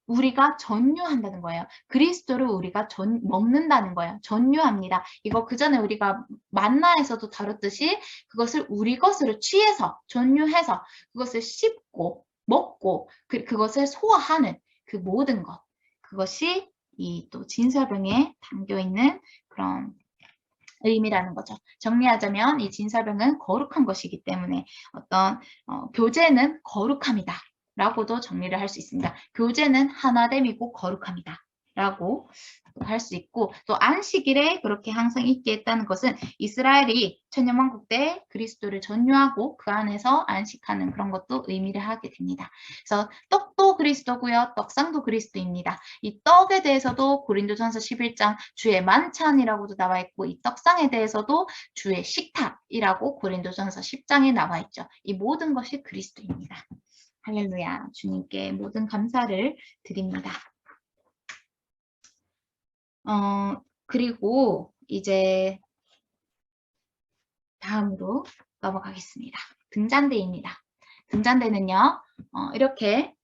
우리가 전유한다는 거예요. 그리스도를 우리가 먹는다는 거예요. 전유합니다. 이거 그 전에 우리가 만나에서도 다뤘듯이 그것을 우리 것으로 취해서 전유해서 그것을 씹고 먹고 그것을 소화하는 그 모든 것. 그것이 이 또 진설병에 담겨 있는 그런 의미라는 거죠. 정리하자면 이 진설병은 거룩한 것이기 때문에 어떤 교제는 거룩함이다 라고도 정리를 할 수 있습니다. 교제는 하나됨이고 거룩함이다 라고 할 수 있고, 또 안식일에 그렇게 항상 있게 했다는 것은 이스라엘이 천년왕국 때 그리스도를 전유하고 그 안에서 안식하는 그런 것도 의미를 하게 됩니다. 그래서 떡도 그리스도고요, 떡상도 그리스도입니다. 이 떡에 대해서도 고린도전서 11장 주의 만찬이라고도 나와 있고, 이 떡상에 대해서도 주의 식탁이라고 고린도전서 10장에 나와 있죠. 이 모든 것이 그리스도입니다. 할렐루야. 주님께 모든 감사를 드립니다. 그리고 이제 다음으로 넘어가겠습니다. 등잔대입니다. 등잔대는요, 이렇게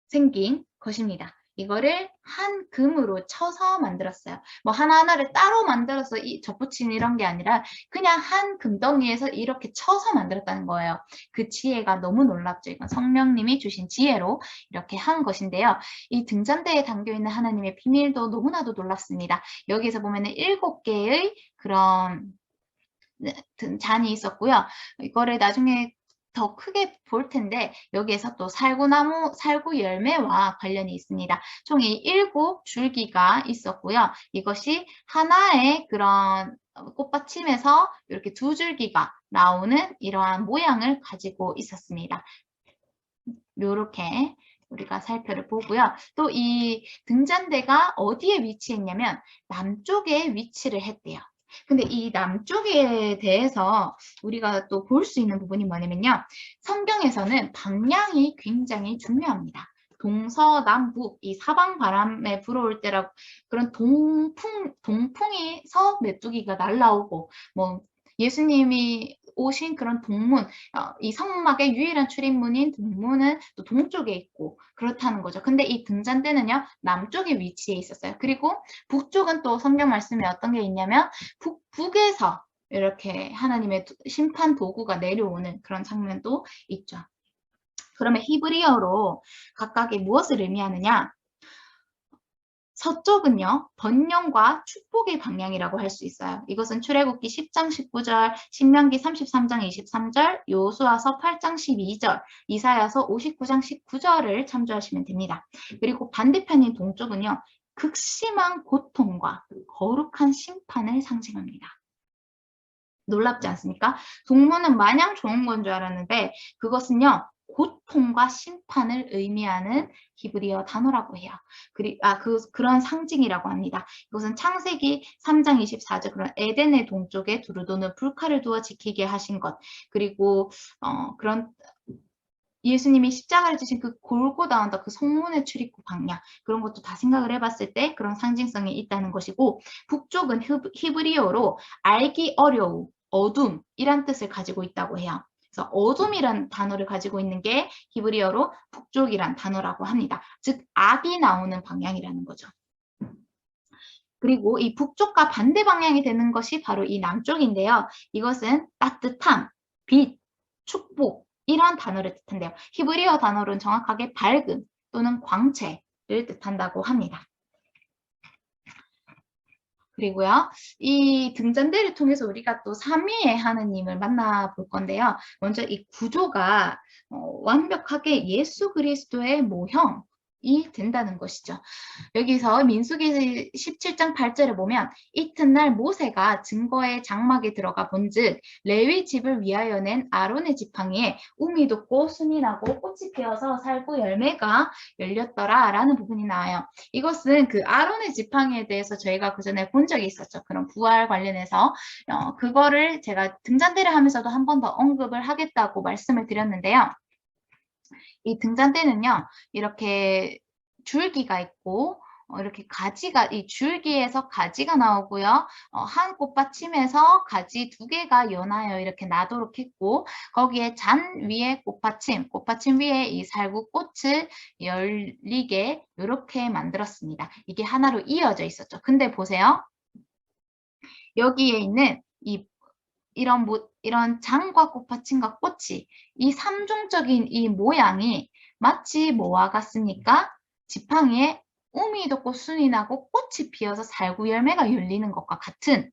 생긴 것입니다. 이거를 한 금으로 쳐서 만들었어요. 뭐 하나하나를 따로 만들어서 접붙이는 이런 게 아니라 그냥 한 금덩이에서 이렇게 쳐서 만들었다는 거예요. 그 지혜가 너무 놀랍죠. 이건 성령님이 주신 지혜로 이렇게 한 것인데요. 이 등잔대에 담겨있는 하나님의 비밀도 너무나도 놀랍습니다. 여기서 보면은 7개의 그런 잔이 있었고요. 이거를 나중에 더 크게 볼 텐데 여기에서 또 살구 열매와 관련이 있습니다. 총 7줄기가 있었고요. 이것이 하나의 그런 꽃받침에서 이렇게 2줄기가 나오는 이러한 모양을 가지고 있었습니다. 이렇게 우리가 살펴를 보고요. 또 이 등잔대가 어디에 위치했냐면 남쪽에 위치를 했대요. 근데 이 남쪽에 대해서 우리가 또 볼 수 있는 부분이 뭐냐면요. 성경에서는 방향이 굉장히 중요합니다. 동서남북 이 사방 바람에 불어올 때라고 그런 동풍이서 메뚜기가 날라오고 뭐 예수님이 오신 그런 동문, 이 성막의 유일한 출입문인 동문은 또 동쪽에 있고 그렇다는 거죠. 근데 이 등잔대는요 남쪽에 위치해 있었어요. 그리고 북쪽은 또 성경 말씀에 어떤 게 있냐면 북에서 이렇게 하나님의 심판 도구가 내려오는 그런 장면도 있죠. 그러면 히브리어로 각각이 무엇을 의미하느냐? 서쪽은요, 번영과 축복의 방향이라고 할 수 있어요. 이것은 출애굽기 10장 19절, 신명기 33장 23절, 요수아서 8장 12절, 이사야서 59장 19절을 참조하시면 됩니다. 그리고 반대편인 동쪽은요, 극심한 고통과 거룩한 심판을 상징합니다. 놀랍지 않습니까? 동문은 마냥 좋은 건 줄 알았는데 그것은요, 고통과 심판을 의미하는 히브리어 단어라고 해요. 그런 상징이라고 합니다. 이것은 창세기 3장 24절, 그런 에덴의 동쪽에 두루도는 불칼을 두어 지키게 하신 것, 그리고 그런 예수님이 십자가를 지신 그 골고다 언덕, 그 성문의 출입구 방향, 그런 것도 다 생각을 해봤을 때 그런 상징성이 있다는 것이고, 북쪽은 히브리어로 알기 어려움, 어둠이란 뜻을 가지고 있다고 해요. 그래서 어둠이란 단어를 가지고 있는 게 히브리어로 북쪽이란 단어라고 합니다. 즉 악이 나오는 방향이라는 거죠. 그리고 이 북쪽과 반대 방향이 되는 것이 바로 이 남쪽인데요. 이것은 따뜻함, 빛, 축복 이런 단어를 뜻한대요. 히브리어 단어로는 정확하게 밝음 또는 광채를 뜻한다고 합니다. 그리고요, 이 등잔대를 통해서 우리가 또 삼위의 하느님을 만나볼 건데요. 먼저 이 구조가 완벽하게 예수 그리스도의 모형 이 된다는 것이죠. 여기서 민수기 17장 8절을 보면 이튿날 모세가 증거의 장막에 들어가 본즉 레위 집을 위하여 낸 아론의 지팡이에 우미 돋고 순이 나고 꽃이 피어서 살구 열매가 열렸더라 라는 부분이 나와요. 이것은 그 아론의 지팡이에 대해서 저희가 그전에 본 적이 있었죠. 그런 부활 관련해서 그거를 제가 등잔대를 하면서도 한 번 더 언급을 하겠다고 말씀을 드렸는데요. 이 등잔대는요, 이렇게 줄기가 있고, 이렇게 가지가, 이 줄기에서 가지가 나오고요. 한 꽃받침에서 가지 2개가 연하여 이렇게 나도록 했고, 거기에 잔 위에 꽃받침 위에 이 살구꽃을 열리게 이렇게 만들었습니다. 이게 하나로 이어져 있었죠. 근데 보세요. 여기에 있는 이런 장과 꽃받침과 꽃이 이 삼중적인 이 모양이 마치 뭐와 같습니까? 지팡이에 우미 돋고 순이 나고 꽃이 피어서 살구 열매가 열리는 것과 같은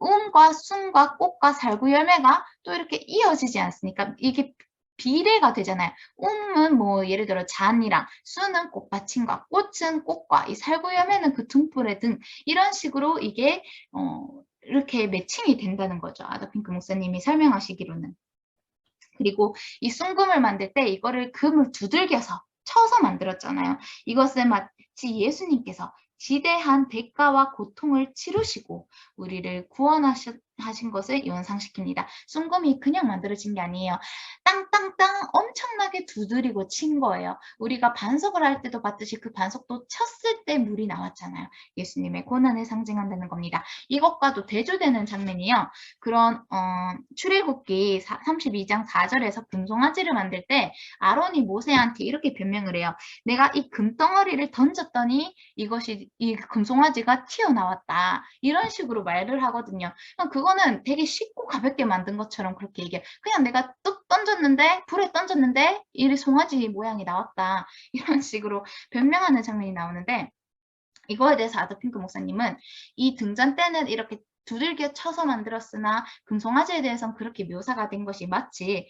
음과 순과 꽃과 살구 열매가 또 이렇게 이어지지 않습니까? 이게 비례가 되잖아요. 음은 뭐 예를 들어 잔이랑 순은 꽃받침과 꽃은 꽃과 이 살구 열매는 그 등불의 등 이런 식으로 이게 이렇게 매칭이 된다는 거죠. 아더핑크 목사님이 설명하시기로는. 그리고 이 순금을 만들 때 이거를 금을 두들겨서 쳐서 만들었잖아요. 이것은 마치 예수님께서 지대한 대가와 고통을 치르시고 우리를 구원하신 것을 연상시킵니다. 순금이 그냥 만들어진 게 아니에요. 땅땅땅 엄청나게 두드리고 친 거예요. 우리가 반석을 할 때도 봤듯이 그 반석도 쳤을 때 물이 나왔잖아요. 예수님의 고난을 상징한다는 겁니다. 이것과도 대조되는 장면이요. 그런 출애굽기 32장 4절에서 금송아지를 만들 때 아론이 모세한테 이렇게 변명을 해요. 내가 이 금덩어리를 던졌더니 이 금송아지가 튀어나왔다. 이런 식으로 말을 하거든요. 그거는 되게 쉽고 가볍게 만든 것처럼 그렇게 얘기해요. 그냥 내가 뚝 던졌는데 불에 던졌는데 이 송아지 모양이 나왔다. 이런 식으로 변명하는 장면이 나오는데 이거에 대해서 아더핑크 목사님은 이 등잔대는 이렇게 두들겨 쳐서 만들었으나 금송아지에 대해서는 그렇게 묘사가 된 것이 마치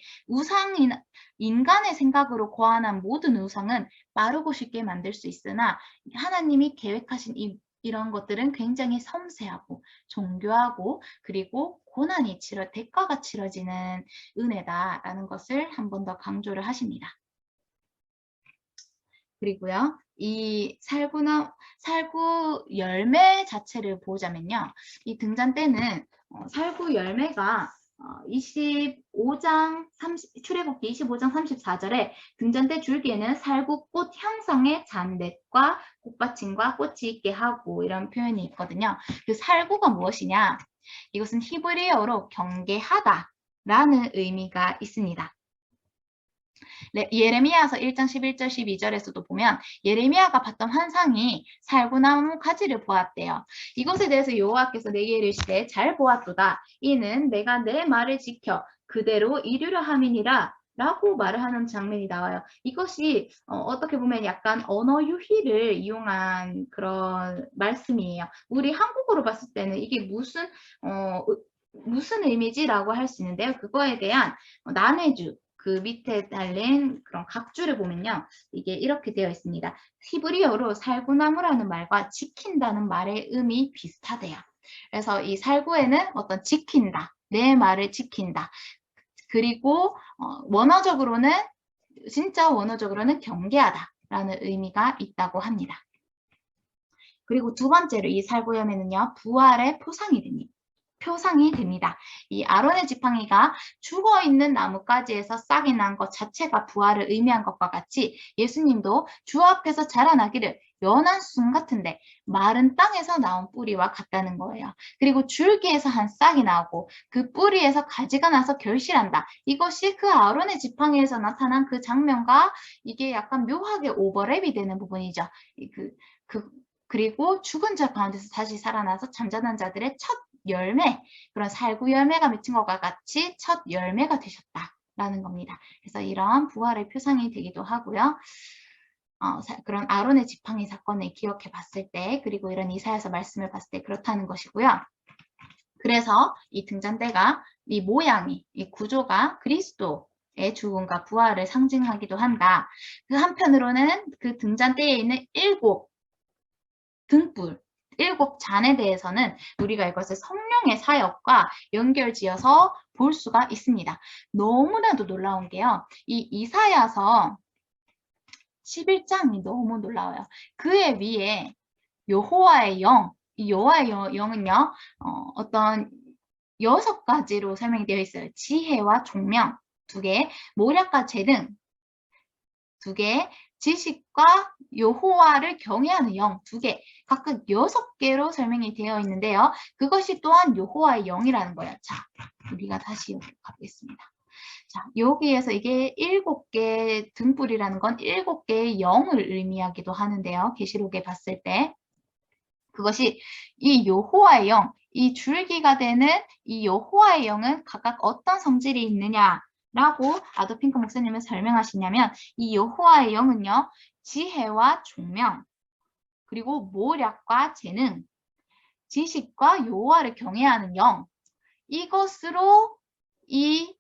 인간의 생각으로 고안한 모든 우상은 빠르고 쉽게 만들 수 있으나 하나님이 계획하신 이런 것들은 굉장히 섬세하고 정교하고 그리고 대가가 치러지는 은혜다라는 것을 한 번 더 강조를 하십니다. 그리고요, 이 살구 열매 자체를 보자면요. 이 등잔대는 살구 열매가 25장 출애굽기 25장 34절에 등잔대 줄기에는 살구꽃 형상의 잔댓과 꽃받침과 꽃이 있게 하고 이런 표현이 있거든요. 그 살구가 무엇이냐? 이것은 히브리어로 경계하다라는 의미가 있습니다. 예레미야서 1장 11절 12절에서도 보면 예레미야가 봤던 환상이 살구나무 가지를 보았대요. 이것에 대해서 여호와께서 내게 이르시되 잘 보았도다. 이는 내가 내 말을 지켜 그대로 이루려 함이니라 라고 말을 하는 장면이 나와요. 이것이 어떻게 보면 약간 언어 유희를 이용한 그런 말씀이에요. 우리 한국어로 봤을 때는 이게 무슨 의미지라고 할 수 있는데요. 그거에 대한 난해주, 그 밑에 달린 그런 각주를 보면요. 이게 이렇게 되어 있습니다. 히브리어로 살구나무라는 말과 지킨다는 말의 의미 비슷하대요. 그래서 이 살구에는 어떤 지킨다, 내 말을 지킨다. 그리고 원어적으로는 진짜 원어적으로는 경계하다라는 의미가 있다고 합니다. 그리고 두 번째로 이 살구염에는요, 부활의 표상이 됩니다. 이 아론의 지팡이가 죽어있는 나뭇가지에서 싹이 난 것 자체가 부활을 의미한 것과 같이 예수님도 주 앞에서 자라나기를 연한 순 같은데 마른 땅에서 나온 뿌리와 같다는 거예요. 그리고 줄기에서 한 싹이 나오고 그 뿌리에서 가지가 나서 결실한다. 이것이 그 아론의 지팡이에서 나타난 그 장면과 이게 약간 묘하게 오버랩이 되는 부분이죠. 그리고 죽은 자 가운데서 다시 살아나서 잠자는 자들의 첫 열매, 그런 살구 열매가 맺힌 것과 같이 첫 열매가 되셨다라는 겁니다. 그래서 이런 부활의 표상이 되기도 하고요. 그런 아론의 지팡이 사건을 기억해 봤을 때, 그리고 이런 이사야서 말씀을 봤을 때 그렇다는 것이고요. 그래서 이 등잔대가, 이 모양이, 이 구조가 그리스도의 죽음과 부활을 상징하기도 한다. 그 한편으로는 그 등잔대에 있는 7 등불, 7 잔에 대해서는 우리가 이것을 성령의 사역과 연결지어서 볼 수가 있습니다. 너무나도 놀라운 게요. 이 이사야서 11장이 너무 놀라워요. 그의 위에 여호와의 영, 이 여호와의 영은요, 어떤 6가지로 설명이 되어 있어요. 지혜와 총명 2개, 모략과 재능 2개, 지식과 여호와를 경외하는 영 2개, 각각 6개로 설명이 되어 있는데요. 그것이 또한 여호와의 영이라는 거예요. 자, 우리가 다시 여기 가보겠습니다. 자, 여기에서 이게 7개 등불이라는 건 7개의 영을 의미하기도 하는데요. 계시록에 봤을 때 그것이 이 여호와의 영, 이 줄기가 되는 이 여호와의 영은 각각 어떤 성질이 있느냐 라고 아도핑크 목사님은 설명하시냐면 이 여호와의 영은요, 지혜와 총명, 그리고 모략과 재능, 지식과 여호와를 경외하는 영, 이것으로 이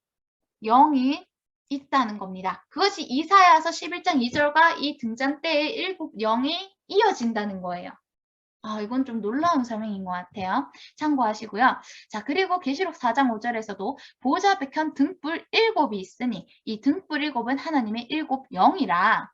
영이 있다는 겁니다. 그것이 이사야서 11장 2절과 이 등잔대의 7 영이 이어진다는 거예요. 이건 좀 놀라운 설명인 것 같아요. 참고하시고요. 자, 그리고 계시록 4장 5절에서도 보좌 백현 등불 7이 있으니 이 등불 7은 하나님의 7 영이라.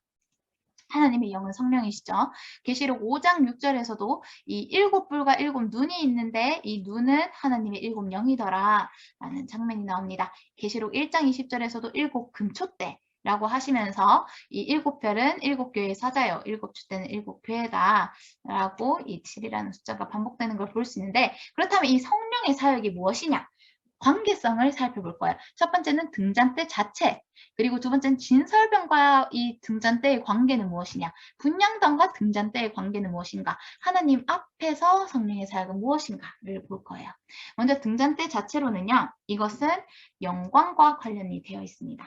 하나님의 영은 성령이시죠. 계시록 5장 6절에서도 이 7불과 7 눈이 있는데 이 눈은 하나님의 7 영이더라 라는 장면이 나옵니다. 계시록 1장 20절에서도 7 금초대 라고 하시면서 이 7별은 7교회의 사자요, 7촛대는 7교회다 라고 이 7이라는 숫자가 반복되는 걸 볼 수 있는데, 그렇다면 이 성령의 사역이 무엇이냐? 관계성을 살펴볼 거예요. 첫 번째는 등잔대 자체, 그리고 두 번째는 진설병과 이 등잔대의 관계는 무엇이냐, 분향단과 등잔대의 관계는 무엇인가, 하나님 앞에서 성령의 사역은 무엇인가를 볼 거예요. 먼저 등잔대 자체로는요, 이것은 영광과 관련이 되어 있습니다.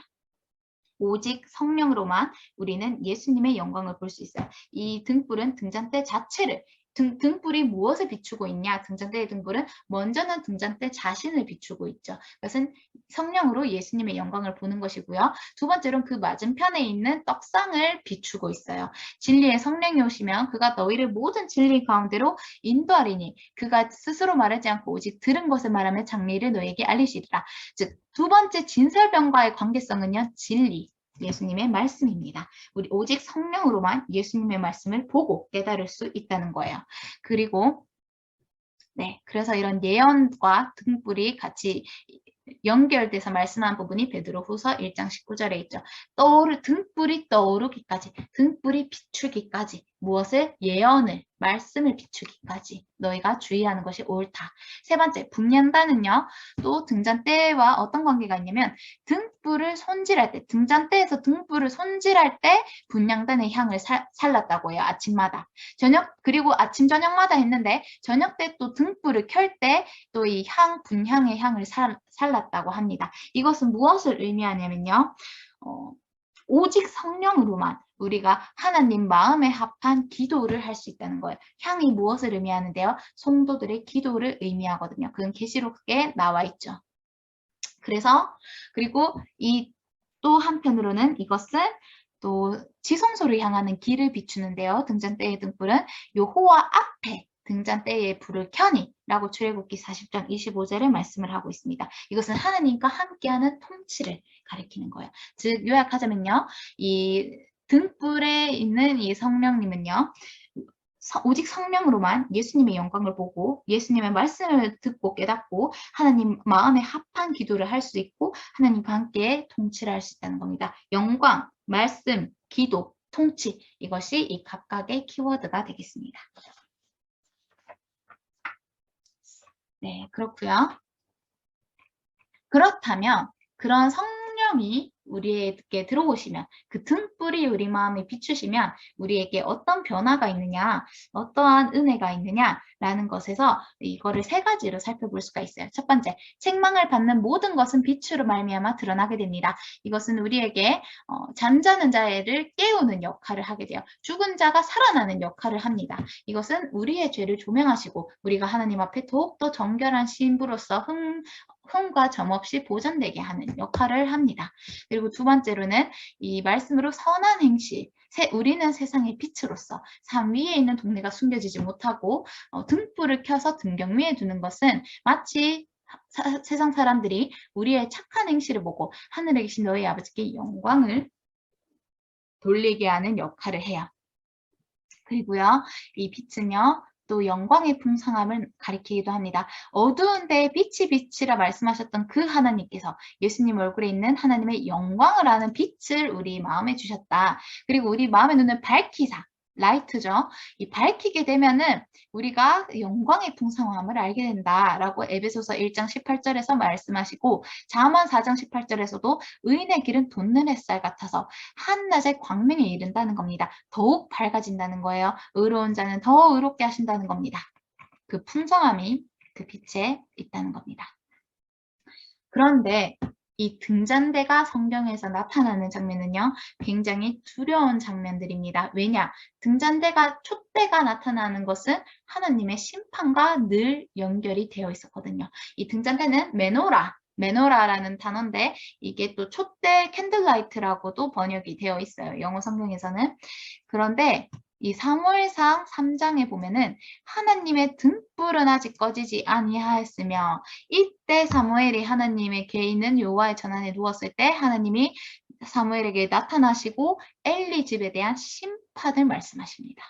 오직 성령으로만 우리는 예수님의 영광을 볼 수 있어요. 이 등불은 등잔대 자체를, 등불이 무엇을 비추고 있냐? 등잔대의 등불은 먼저는 등잔대 자신을 비추고 있죠. 그것은 성령으로 예수님의 영광을 보는 것이고요. 두 번째로는 그 맞은편에 있는 떡상을 비추고 있어요. 진리의 성령이 오시면 그가 너희를 모든 진리 가운데로 인도하리니 그가 스스로 말하지 않고 오직 들은 것을 말하며 장리를 너에게 알리시리라. 즉, 두 번째 진설병과의 관계성은요, 진리, 예수님의 말씀입니다. 우리 오직 성령으로만 예수님의 말씀을 보고 깨달을 수 있다는 거예요. 그리고 그래서 이런 예언과 등불이 같이 연결돼서 말씀한 부분이 베드로후서 1장 19절에 있죠. 등불이 떠오르기까지, 등불이 비추기까지, 무엇을? 예언을, 말씀을 비추기까지 너희가 주의하는 것이 옳다. 세 번째, 분향단은요, 또 등잔대와 어떤 관계가 있냐면 등불을 손질할 때, 등잔대에서 등불을 손질할 때 분향단의 향을 살랐다고 해요. 아침마다. 그리고 아침 저녁마다 했는데 저녁 때 또 등불을 켤 때 또 이 분향의 향을 살랐다고 합니다. 이것은 무엇을 의미하냐면요, 오직 성령으로만 우리가 하나님 마음에 합한 기도를 할 수 있다는 거예요. 향이 무엇을 의미하는데요? 성도들의 기도를 의미하거든요. 그건 계시록에 나와 있죠. 그리고 또 한편으로는 이것은 또 지성소를 향하는 길을 비추는데요. 등잔대의 등불은 여호와 앞에 등잔대의 불을 켜니 라고 출애굽기 40장 25절에 말씀을 하고 있습니다. 이것은 하나님과 함께하는 통치를 가리키는 거예요. 즉 요약하자면요. 이 등불에 있는 이 성령님은요. 오직 성령으로만 예수님의 영광을 보고 예수님의 말씀을 듣고 깨닫고 하나님 마음에 합한 기도를 할 수 있고 하나님과 함께 통치를 할 수 있다는 겁니다. 영광, 말씀, 기도, 통치 이것이 이 각각의 키워드가 되겠습니다. 네, 그렇고요. 그렇다면 그런 성령이 우리에게 들어오시면 그 등불이 우리 마음에 비추시면 우리에게 어떤 변화가 있느냐, 어떠한 은혜가 있느냐라는 것에서 이거를 세 가지로 살펴볼 수가 있어요. 첫 번째, 책망을 받는 모든 것은 빛으로 말미암아 드러나게 됩니다. 이것은 우리에게 잠자는 자를 깨우는 역할을 하게 돼요. 죽은 자가 살아나는 역할을 합니다. 이것은 우리의 죄를 조명하시고 우리가 하나님 앞에 더욱더 정결한 신부로서 흠과 점 없이 보존되게 하는 역할을 합니다. 그리고 두 번째로는 이 말씀으로 선한 행실, 우리는 세상의 빛으로서 산 위에 있는 동네가 숨겨지지 못하고 등불을 켜서 등경 위에 두는 것은 마치 세상 사람들이 우리의 착한 행실을 보고 하늘에 계신 너희 아버지께 영광을 돌리게 하는 역할을 해요. 그리고요, 이 빛은요, 또 영광의 풍성함을 가리키기도 합니다. 어두운 데에 빛이라 말씀하셨던 그 하나님께서 예수님 얼굴에 있는 하나님의 영광을 아는 빛을 우리 마음에 주셨다. 그리고 우리 마음의 눈을 밝히사, 라이트죠. 이 밝히게 되면은 우리가 영광의 풍성함을 알게 된다라고 에베소서 1장 18절에서 말씀하시고 잠언 4장 18절에서도 의인의 길은 돋는 햇살 같아서 한낮에 광명에 이른다는 겁니다. 더욱 밝아진다는 거예요. 의로운 자는 더 의롭게 하신다는 겁니다. 그 풍성함이 그 빛에 있다는 겁니다. 그런데 이 등잔대가 성경에서 나타나는 장면은요. 굉장히 두려운 장면들입니다. 왜냐? 등잔대가 촛대가 나타나는 것은 하나님의 심판과 늘 연결이 되어 있었거든요. 이 등잔대는 메노라라는 단어인데 이게 또 촛대 캔들라이트라고도 번역이 되어 있어요. 영어 성경에서는. 그런데 이 사무엘상 3장에 보면은 하나님의 등불은 아직 꺼지지 아니하였으며 이때 사무엘이 하나님의 개인은 여호와의 전안에 누웠을 때 하나님이 사무엘에게 나타나시고 엘리 집에 대한 심판을 말씀하십니다.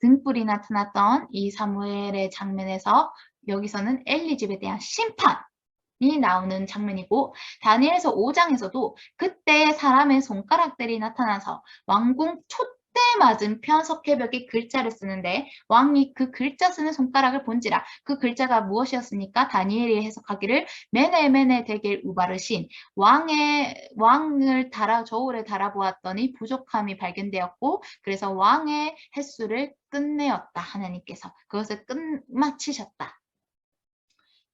등불이 나타났던 이 사무엘의 장면에서 여기서는 엘리 집에 대한 심판이 나오는 장면이고 다니엘서 5장에서도 그때 사람의 손가락들이 나타나서 왕궁 촛대 맞은편 석회벽에 글자를 쓰는데 왕이 그 글자 쓰는 손가락을 본지라 그 글자가 무엇이었습니까? 다니엘이 해석하기를 메네메네 데겔 우바르신 왕을 저울에 달아보았더니 부족함이 발견되었고 그래서 왕의 횟수를 끝내었다. 하나님께서 그것을 끝마치셨다.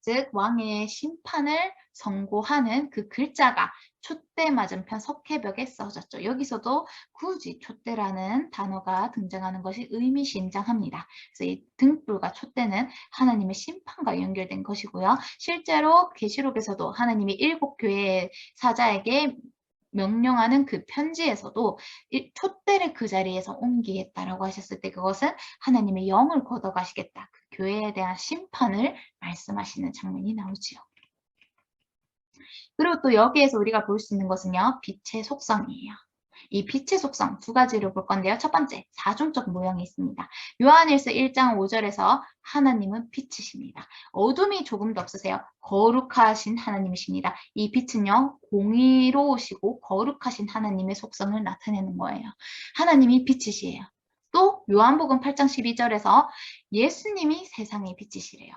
즉 왕의 심판을 선고하는 그 글자가 촛대 맞은편 석회벽에 써졌죠. 여기서도 굳이 촛대라는 단어가 등장하는 것이 의미심장합니다. 그래서 이 등불과 촛대는 하나님의 심판과 연결된 것이고요. 실제로 계시록에서도 하나님이 7교회의 사자에게 명령하는 그 편지에서도 촛대를 그 자리에서 옮기겠다라고 하셨을 때 그것은 하나님의 영을 걷어가시겠다. 그 교회에 대한 심판을 말씀하시는 장면이 나오지요. 그리고 또 여기에서 우리가 볼 수 있는 것은요. 빛의 속성이에요. 이 빛의 속성 두 가지로 볼 건데요. 첫 번째, 사중적 모형이 있습니다. 요한일서 1장 5절에서 하나님은 빛이십니다. 어둠이 조금도 없으세요. 거룩하신 하나님이십니다. 이 빛은요. 공의로우시고 거룩하신 하나님의 속성을 나타내는 거예요. 하나님이 빛이시에요. 또 요한복음 8장 12절에서 예수님이 세상의 빛이시래요.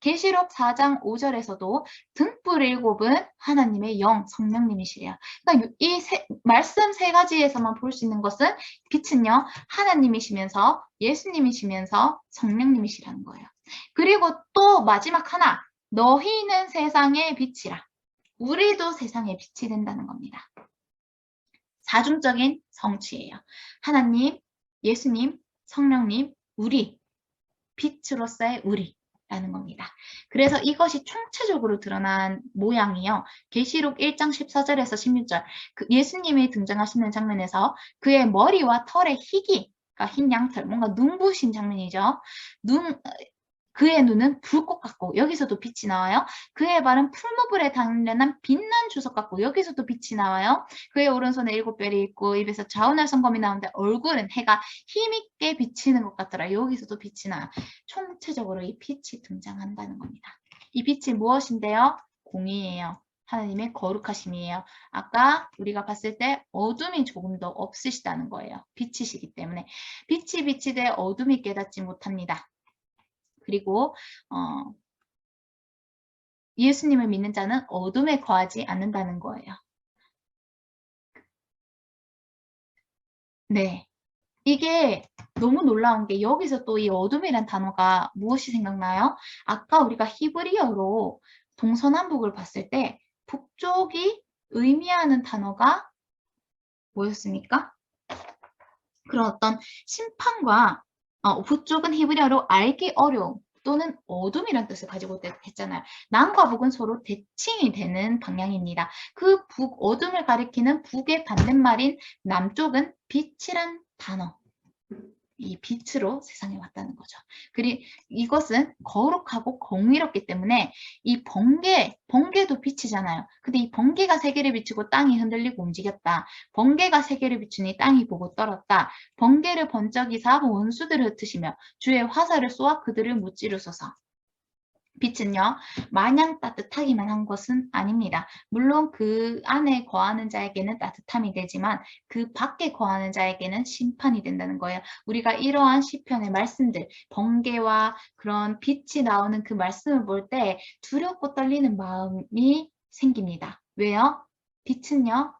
계시록 4장 5절에서도 등불 7은 하나님의 영, 성령님이시래요. 그러니까 이 말씀 세 가지에서만 볼 수 있는 것은 빛은요. 하나님이시면서 예수님이시면서 성령님이시라는 거예요. 그리고 또 마지막 하나, 너희는 세상의 빛이라. 우리도 세상에 빛이 된다는 겁니다. 사중적인 성취예요. 하나님, 예수님, 성령님, 우리, 빛으로서의 우리라는 겁니다. 그래서 이것이 총체적으로 드러난 모양이요. 계시록 1장 14절에서 16절 그 예수님이 등장하시는 장면에서 그의 머리와 털의 희기, 그러니까 흰 양털, 뭔가 눈부신 장면이죠. 그의 눈은 불꽃 같고 여기서도 빛이 나와요. 그의 발은 풀무불에 단련한 빛난 주석 같고 여기서도 빛이 나와요. 그의 오른손에 7별이 있고 입에서 좌우날 성검이 나오는데 얼굴은 해가 힘있게 비치는 것 같더라. 여기서도 빛이 나요. 총체적으로 이 빛이 등장한다는 겁니다. 이 빛이 무엇인데요? 공의예요. 하나님의 거룩하심이에요. 아까 우리가 봤을 때 어둠이 조금 더 없으시다는 거예요. 빛이시기 때문에. 빛이 비치되 어둠이 깨닫지 못합니다. 그리고 예수님을 믿는 자는 어둠에 거하지 않는다는 거예요. 네. 이게 너무 놀라운 게 여기서 또 이 어둠이란 단어가 무엇이 생각나요? 아까 우리가 히브리어로 동서남북을 봤을 때 북쪽이 의미하는 단어가 뭐였습니까? 그런 어떤 심판과 북쪽은 히브리어로 알기 어려움 또는 어둠이란 뜻을 가지고 했잖아요. 남과 북은 서로 대칭이 되는 방향입니다. 그 어둠을 가리키는 북의 반대말인 남쪽은 빛이란 단어. 이 빛으로 세상에 왔다는 거죠. 그리고 이것은 거룩하고 공의롭기 때문에 이 번개도 빛이잖아요. 근데 이 번개가 세계를 비추고 땅이 흔들리고 움직였다. 번개가 세계를 비추니 땅이 보고 떨었다. 번개를 번쩍이사 원수들을 흩으시며 주의 화살을 쏘아 그들을 무찌르소서. 빛은요, 마냥 따뜻하기만 한 것은 아닙니다. 물론 그 안에 거하는 자에게는 따뜻함이 되지만 그 밖에 거하는 자에게는 심판이 된다는 거예요. 우리가 이러한 시편의 말씀들, 번개와 그런 빛이 나오는 그 말씀을 볼 때 두렵고 떨리는 마음이 생깁니다. 왜요? 빛은요,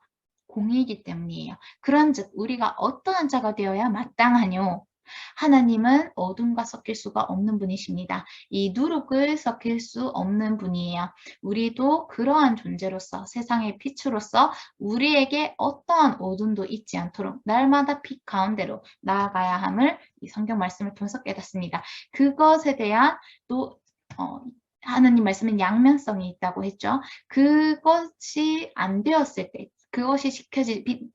공의이기 때문이에요. 그런즉 우리가 어떠한 자가 되어야 마땅하뇨? 하나님은 어둠과 섞일 수가 없는 분이십니다. 이 누룩을 섞일 수 없는 분이에요. 우리도 그러한 존재로서 세상의 빛으로서 우리에게 어떠한 어둠도 있지 않도록 날마다 빛 가운데로 나아가야 함을 이 성경 말씀을 통해서 깨닫습니다. 그것에 대한 또 하나님 말씀은 양면성이 있다고 했죠. 그것이 안 되었을 때 그것이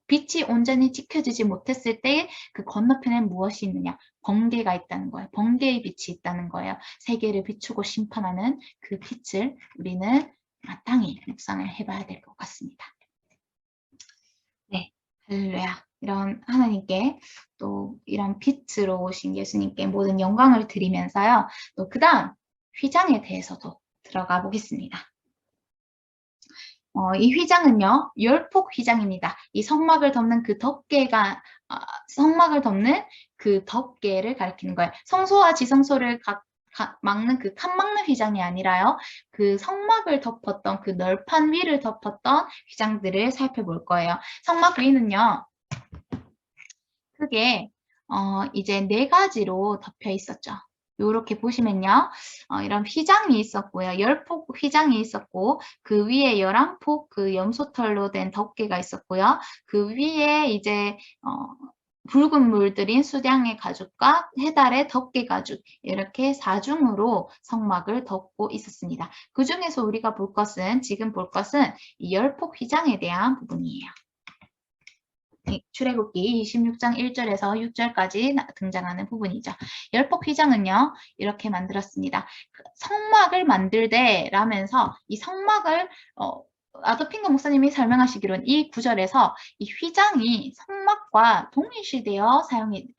빛이 온전히 지켜지지 못했을 때 그 건너편엔 무엇이 있느냐? 번개가 있다는 거예요. 번개의 빛이 있다는 거예요. 세계를 비추고 심판하는 그 빛을 우리는 마땅히 묵상을 해봐야 될 것 같습니다. 네, 할렐루야. 이런 하나님께 또 이런 빛으로 오신 예수님께 모든 영광을 드리면서요. 또 그 다음 휘장에 대해서도 들어가 보겠습니다. 이 휘장은요, 열폭 휘장입니다. 이 성막을 덮는 그 덮개가, 성막을 덮는 그 덮개를 가리키는 거예요. 성소와 지성소를 막는 그 칸 막는 휘장이 아니라요, 그 성막을 덮었던 그 널판 위를 덮었던 휘장들을 살펴볼 거예요. 성막 위는요, 크게, 이제 4가지로 덮여 있었죠. 이렇게 보시면요. 이런 휘장이 있었고요. 10폭 휘장이 있었고 그 위에 11폭 그 염소털로 된 덮개가 있었고요. 그 위에 이제 붉은 물들인 수량의 가죽과 해달의 덮개 가죽 이렇게 4중으로 성막을 덮고 있었습니다. 그 중에서 우리가 지금 볼 것은 이 10폭 휘장에 대한 부분이에요. 출애굽기 26장 1절에서 6절까지 등장하는 부분이죠. 열폭 휘장은요, 이렇게 만들었습니다. 성막을 만들되 라면서 이 성막을 아도핑거 목사님이 설명하시기로는 이 구절에서 이 휘장이 성막과 동일시되어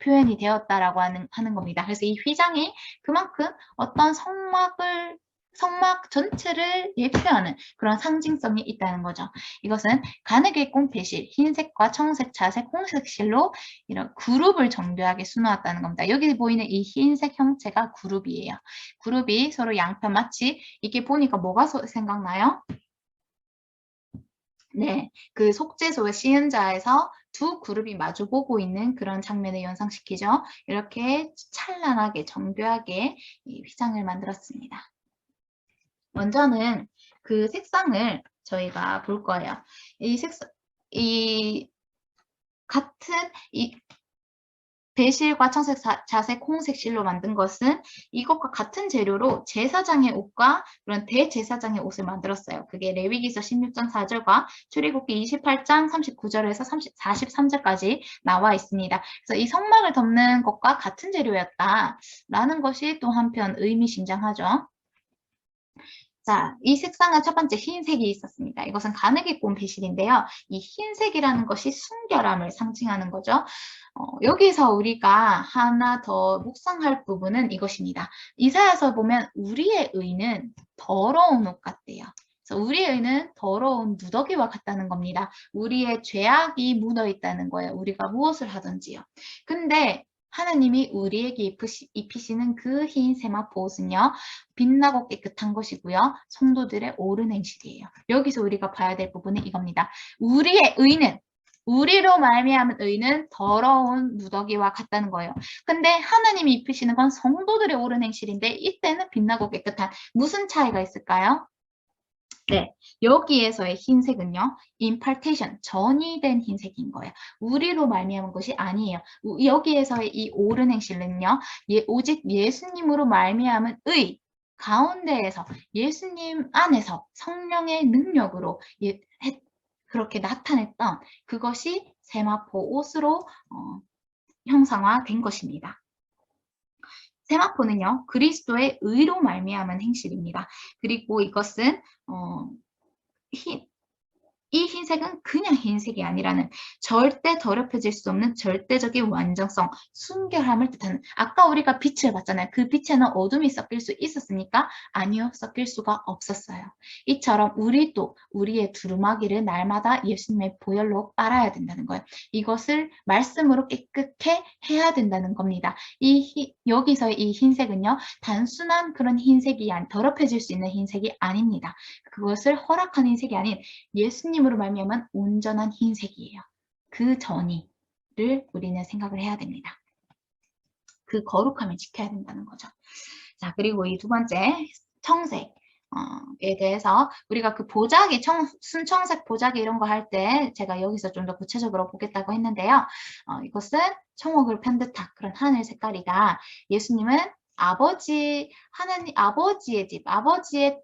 표현이 되었다라고 하는 겁니다. 그래서 이 휘장이 그만큼 어떤 성막 전체를 예표하는 그런 상징성이 있다는 거죠. 이것은 가늘게 꼰 배실, 흰색과 청색, 자색, 홍색 실로 이런 그룹을 정교하게 수놓았다는 겁니다. 여기 보이는 이 흰색 형체가 그룹이에요. 그룹이 서로 양편 마치 이게 보니까 뭐가 생각나요? 네, 그 속죄소의 시은자에서 두 그룹이 마주보고 있는 그런 장면을 연상시키죠. 이렇게 찬란하게 정교하게 이 휘장을 만들었습니다. 먼저는 그 색상을 저희가 볼 거예요. 이 색상, 이 같은 이 배실과 청색, 자색, 홍색 실로 만든 것은 이것과 같은 재료로 제사장의 옷과 그런 대제사장의 옷을 만들었어요. 그게 레위기서 16장 4절과 출애굽기 28장 39절에서 43절까지 나와 있습니다. 그래서 이 성막을 덮는 것과 같은 재료였다라는 것이 또 한편 의미심장하죠. 자, 이 색상은 첫 번째 흰색이 있었습니다. 이것은 가늘게 꼰 배실인데요. 이 흰색이라는 것이 순결함을 상징하는 거죠. 여기서 우리가 하나 더 묵상할 부분은 이것입니다. 이사야서 보면 우리의 의는 더러운 옷 같대요. 그래서 우리의 의는 더러운 누더기와 같다는 겁니다. 우리의 죄악이 묻어 있다는 거예요. 우리가 무엇을 하든지요. 근데 하나님이 우리에게 입히시는 그 흰 세마포 옷은요. 빛나고 깨끗한 것이고요. 성도들의 옳은 행실이에요. 여기서 우리가 봐야 될 부분은 이겁니다. 우리의 의는 우리로 말미암은 의는 더러운 누더기와 같다는 거예요. 근데 하나님이 입히시는 건 성도들의 옳은 행실인데 이때는 빛나고 깨끗한 무슨 차이가 있을까요? 네, 여기에서의 흰색은요. impartation, 전이된 흰색인 거예요. 우리로 말미암은 것이 아니에요. 여기에서의 이 옳은 행실은요. 오직 예수님으로 말미암은 의 가운데에서 예수님 안에서 성령의 능력으로 그렇게 나타냈던 그것이 세마포 옷으로 형상화된 것입니다. 세마포는요, 그리스도의 의로 말미암은 행실입니다. 그리고 이것은 이 흰색은 그냥 흰색이 아니라는 절대 더럽혀질 수 없는 절대적인 완전성, 순결함을 뜻하는 아까 우리가 빛을 봤잖아요. 그 빛에는 어둠이 섞일 수 있었습니까? 아니요. 섞일 수가 없었어요. 이처럼 우리도 우리의 두루마기를 날마다 예수님의 보혈로 빨아야 된다는 거예요. 이것을 말씀으로 깨끗게 해야 된다는 겁니다. 여기서의 이 흰색은요. 단순한 그런 흰색이 더럽혀질 수 있는 흰색이 아닙니다. 그것을 허락한 흰색이 아닌 예수님으로 말미암은 온전한 흰색이에요. 그 전이를 우리는 생각을 해야 됩니다. 그 거룩함을 지켜야 된다는 거죠. 자, 그리고 이 두 번째 청색에 대해서 우리가 그 보자기, 순청색 보자기 이런 거 할 때 제가 여기서 좀 더 구체적으로 보겠다고 했는데요. 이것은 청옥을 편 듯한 그런 하늘 색깔이다. 예수님은 아버지의 집, 아버지의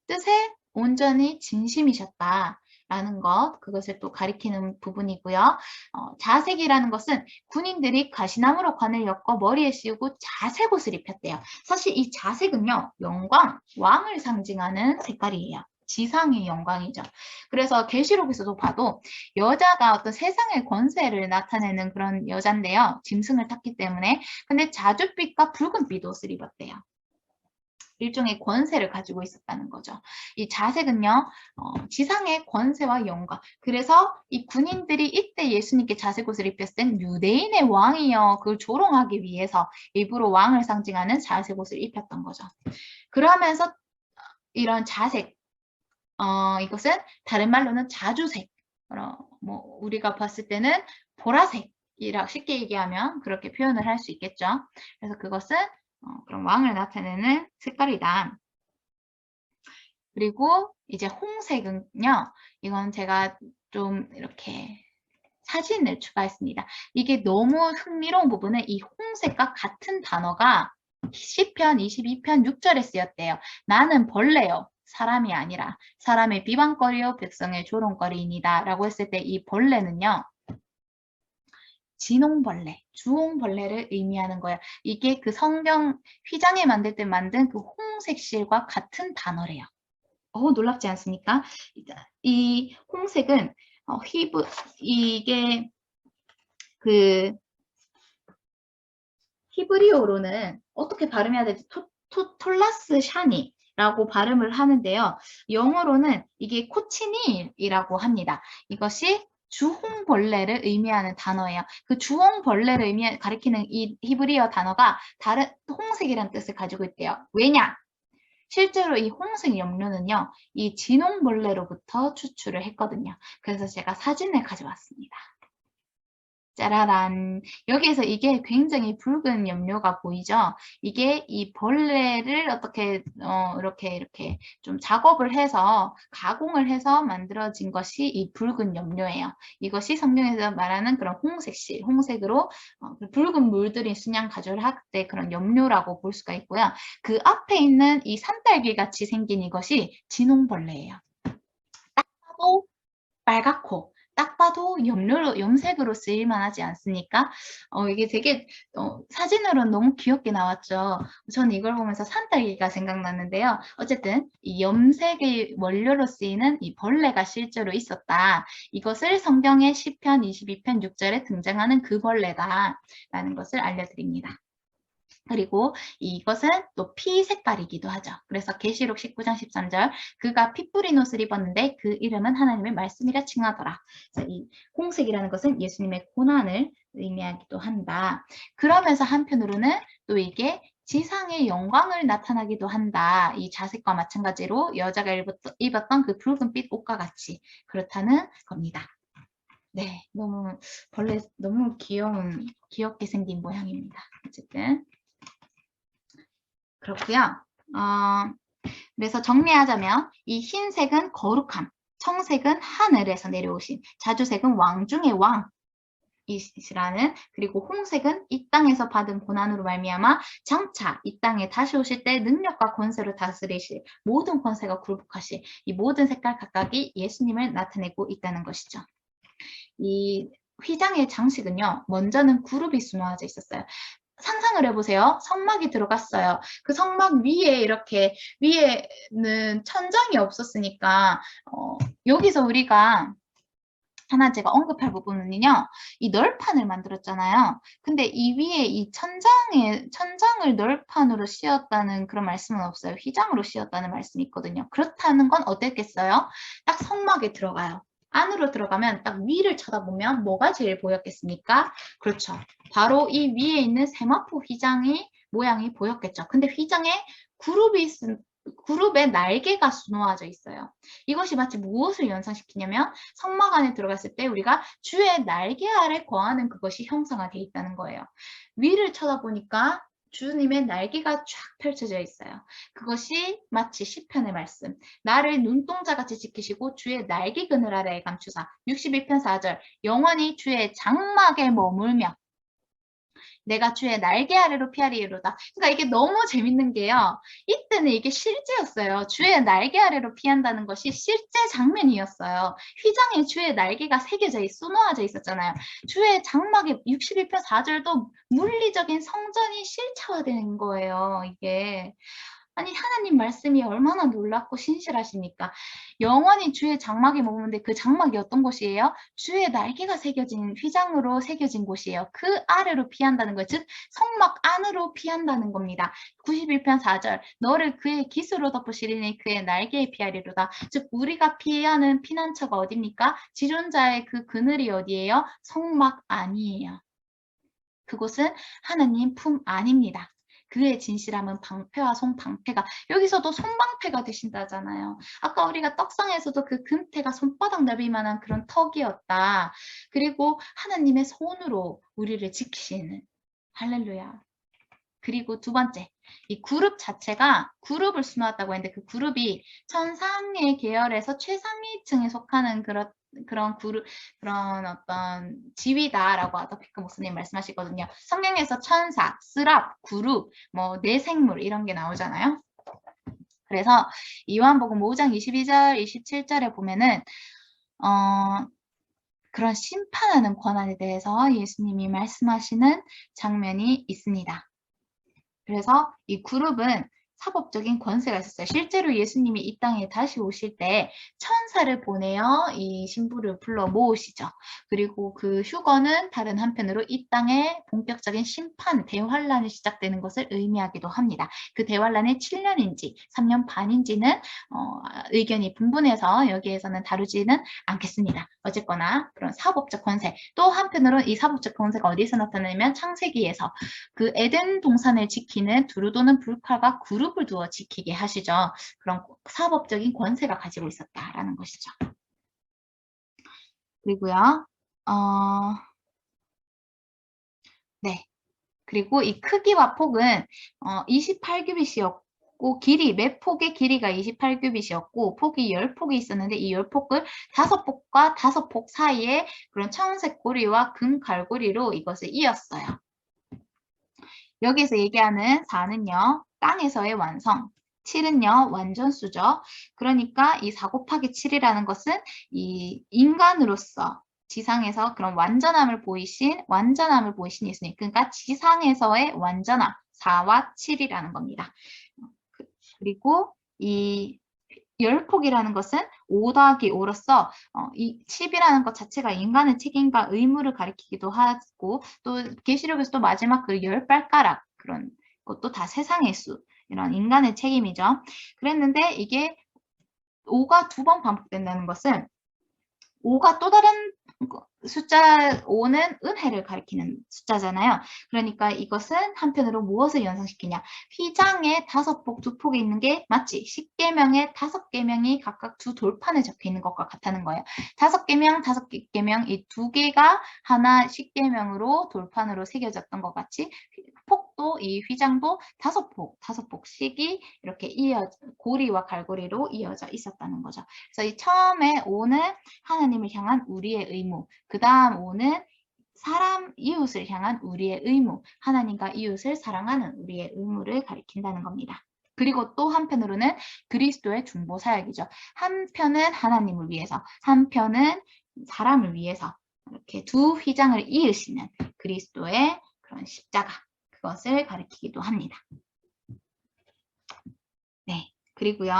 뜻에 온전히 진심이셨다라는 것, 그것을 또 가리키는 부분이고요. 자색이라는 것은 군인들이 가시나무로 관을 엮어 머리에 씌우고 자색 옷을 입혔대요. 사실 이 자색은요, 영광, 왕을 상징하는 색깔이에요. 지상의 영광이죠. 그래서 계시록에서도 봐도 여자가 어떤 세상의 권세를 나타내는 그런 여잔데요. 짐승을 탔기 때문에. 근데 자줏빛과 붉은빛 옷을 입었대요. 일종의 권세를 가지고 있었다는 거죠. 이 자색은요, 지상의 권세와 영광. 그래서 이 군인들이 이때 예수님께 자색 옷을 입혔을 땐 유대인의 왕이요. 그걸 조롱하기 위해서 일부러 왕을 상징하는 자색 옷을 입혔던 거죠. 그러면서 이런 자색, 이것은 다른 말로는 자주색, 뭐 우리가 봤을 때는 보라색이라 쉽게 얘기하면 그렇게 표현을 할 수 있겠죠. 그래서 그것은 그런 왕을 나타내는 색깔이다. 그리고 이제 홍색은요. 이건 제가 좀 이렇게 사진을 추가했습니다. 이게 너무 흥미로운 부분은 이 홍색과 같은 단어가 시편 22편 6절에 쓰였대요. 나는 벌레요. 사람이 아니라 사람의 비방거리요 백성의 조롱거리이니다 라고 했을 때 이 벌레는요. 진홍벌레, 주홍벌레를 의미하는 거예요. 이게 그 성경 휘장에 만들 때 만든 그 홍색 실과 같은 단어래요. 놀랍지 않습니까? 이 홍색은 이게 그 히브리어로는 어떻게 발음해야 되지? 톨라스 샤니라고 발음을 하는데요. 영어로는 이게 코치닐이라고 합니다. 이것이 주홍벌레를 의미하는 단어예요. 그 주홍벌레를 가리키는 이 히브리어 단어가 다른 홍색이라는 뜻을 가지고 있대요. 왜냐? 실제로 이 홍색 염료는요, 이 진홍벌레로부터 추출을 했거든요. 그래서 제가 사진을 가져왔습니다. 짜라란. 여기에서 이게 굉장히 붉은 염료가 보이죠? 이게 이 벌레를 어떻게 이렇게 좀 작업을 해서 가공을 해서 만들어진 것이 이 붉은 염료예요. 이것이 성경에서 말하는 그런 홍색실, 홍색으로 붉은 물들이 순양 가죽을 할 때 그런 염료라고 볼 수가 있고요. 그 앞에 있는 이 산딸기 같이 생긴 이것이 진홍벌레예요. 딱 봐도 빨갛고 딱 봐도 염색으로 쓰일만 하지 않습니까? 이게 되게 사진으로는 너무 귀엽게 나왔죠. 저는 이걸 보면서 산딸기가 생각났는데요. 어쨌든 이 염색의 원료로 쓰이는 이 벌레가 실제로 있었다. 이것을 성경의 시편 22편 6절에 등장하는 그 벌레다라는 것을 알려드립니다. 그리고 이것은 또 피 색깔이기도 하죠. 그래서 계시록 19장 13절 그가 피 뿌린 옷을 입었는데 그 이름은 하나님의 말씀이라 칭하더라. 그래서 이 홍색이라는 것은 예수님의 고난을 의미하기도 한다. 그러면서 한편으로는 또 이게 지상의 영광을 나타나기도 한다. 이 자색과 마찬가지로 여자가 입었던 그 붉은빛 옷과 같이 그렇다는 겁니다. 네, 벌레 너무 귀엽게 생긴 모양입니다. 어쨌든 그렇고요. 그래서 정리하자면 이 흰색은 거룩함, 청색은 하늘에서 내려오신, 자주색은 왕 중의 왕이시라는, 그리고 홍색은 이 땅에서 받은 고난으로 말미암아 장차 이 땅에 다시 오실 때 능력과 권세로 다스리실 모든 권세가 굴복하실 이 모든 색깔 각각이 예수님을 나타내고 있다는 것이죠. 이 휘장의 장식은요, 먼저는 그룹이 수놓아져 있었어요. 상상을 해보세요. 성막이 들어갔어요. 그 성막 위에는 천장이 없었으니까 여기서 우리가 하나 제가 언급할 부분은요. 이 널판을 만들었잖아요. 근데 이 위에 이 천장을 널판으로 씌웠다는 그런 말씀은 없어요. 휘장으로 씌웠다는 말씀이 있거든요. 그렇다는 건 어땠겠어요? 딱 성막에 들어가요. 안으로 들어가면 딱 위를 쳐다보면 뭐가 제일 보였겠습니까? 그렇죠. 바로 이 위에 있는 세마포 휘장의 모양이 보였겠죠. 근데 휘장에 그룹의 날개가 수놓아져 있어요. 이것이 마치 무엇을 연상시키냐면 성막 안에 들어갔을 때 우리가 주의 날개 아래 거하는 그것이 형상화되어 있다는 거예요. 위를 쳐다보니까 주님의 날개가 쫙 펼쳐져 있어요. 그것이 마치 시편의 말씀. 나를 눈동자같이 지키시고 주의 날개 그늘 아래에 감추사. 61편 4절. 영원히 주의 장막에 머물며 내가 주의 날개 아래로 피하리로다. 그러니까 이게 너무 재밌는 게요. 이때는 이게 실제였어요. 주의 날개 아래로 피한다는 것이 실제 장면이었어요. 휘장에 주의 날개가 수놓아져 있었잖아요. 주의 장막에 61편 4절도 물리적인 성전이 실체화되는 거예요. 이게. 아니 하나님 말씀이 얼마나 놀랍고 신실하십니까? 영원히 주의 장막에 머무는데 그 장막이 어떤 곳이에요? 주의 날개가 새겨진 휘장으로 새겨진 곳이에요. 그 아래로 피한다는 것, 즉 성막 안으로 피한다는 겁니다. 91편 4절 너를 그의 깃으로 덮으시리니 그의 날개에 피하리로다. 즉 우리가 피하는 피난처가 어디입니까? 지존자의 그 그늘이 어디예요? 성막 안이에요. 그곳은 하나님 품 안입니다. 그의 진실함은 방패와 손방패가 여기서도 손방패가 되신다잖아요. 아까 우리가 떡상에서도 그 금태가 손바닥 넓이만한 그런 턱이었다. 그리고 하나님의 손으로 우리를 지키시는 할렐루야. 그리고 두 번째, 이 그룹 자체가 그룹을 수놓았다고 했는데 그 그룹이 천상의 계열에서 최상위층에 속하는 그런 어떤 지위다라고 아더피크 목사님 말씀하시거든요. 성경에서 천사, 스랍, 그룹, 뭐 내생물 이런 게 나오잖아요. 그래서 요한복음 5장 22절, 27절에 보면은 그런 심판하는 권한에 대해서 예수님이 말씀하시는 장면이 있습니다. 그래서 이 그룹은 사법적인 권세가 있었어요. 실제로 예수님이 이 땅에 다시 오실 때 천사를 보내어 이 신부를 불러 모으시죠. 그리고 그 휴거는 다른 한편으로 이 땅에 본격적인 심판, 대환란이 시작되는 것을 의미하기도 합니다. 그 대환란이 7년인지 3년 반인지는 의견이 분분해서 여기에서는 다루지는 않겠습니다. 어쨌거나 그런 사법적 권세, 또 한편으로 이 사법적 권세가 어디서 나타나냐면 창세기에서 그 에덴 동산을 지키는 두루도는 불칼과 그룹을 두어 지키게 하시죠. 그런 사법적인 권세가 가지고 있었다라는 것이죠. 그리고요. 네. 그리고 이 크기와 폭은 28규빗이었고 매 폭의 길이가 28규빗이었고 폭이 10폭이 있었는데 이 10폭을 5폭과 5폭 사이에 그런 청색 고리와 금 갈고리로 이것을 이었어요. 여기서 얘기하는 4는요. 땅에서의 완성, 7은요. 완전수죠. 그러니까 이 4 곱하기 7이라는 것은 이 인간으로서 지상에서 그런 완전함을 보이신 예수님. 그러니까 지상에서의 완전함, 4와 7이라는 겁니다. 그리고 이 10폭이라는 것은 5 더하기 5로서 이 10이라는 것 자체가 인간의 책임과 의무를 가리키기도 하고 또 계시록에서 또 마지막 그 10발가락 그런 것도 다 세상의 수 이런 인간의 책임이죠. 그랬는데 이게 5가 2번 반복된다는 것은 5가 또 다른 숫자 5는 은혜를 가리키는 숫자잖아요. 그러니까 이것은 한편으로 무엇을 연상시키냐. 휘장에 5폭, 2폭이 있는 게 맞지. 10계명에 5계명이 각각 2 돌판에 적혀 있는 것과 같다는 거예요. 5계명, 5계명 이 2개가 하나 10계명으로 돌판으로 새겨졌던 것 같이 폭도 이 휘장도 5폭씩이 이렇게 고리와 갈고리로 이어져 있었다는 거죠. 그래서 이 처음에 5는 하나님을 향한 우리의 의무, 그 다음 5는 사람 이웃을 향한 우리의 의무, 하나님과 이웃을 사랑하는 우리의 의무를 가리킨다는 겁니다. 그리고 또 한편으로는 그리스도의 중보 사역이죠. 한편은 하나님을 위해서, 한편은 사람을 위해서 이렇게 두 휘장을 이으시는 그리스도의 그런 십자가, 그것을 가리키기도 합니다. 네, 그리고요,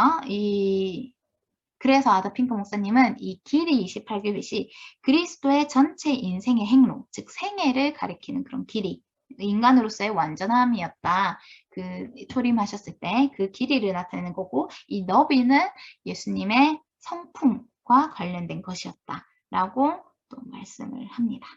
그래서 아더 핑크 목사님은 이 길이 28규빗이 그리스도의 전체 인생의 행로, 즉 생애를 가리키는 그런 길이, 인간으로서의 완전함이었다. 그 초림하셨을 때 그 길이를 나타내는 거고 이 너비는 예수님의 성품과 관련된 것이었다라고 또 말씀을 합니다.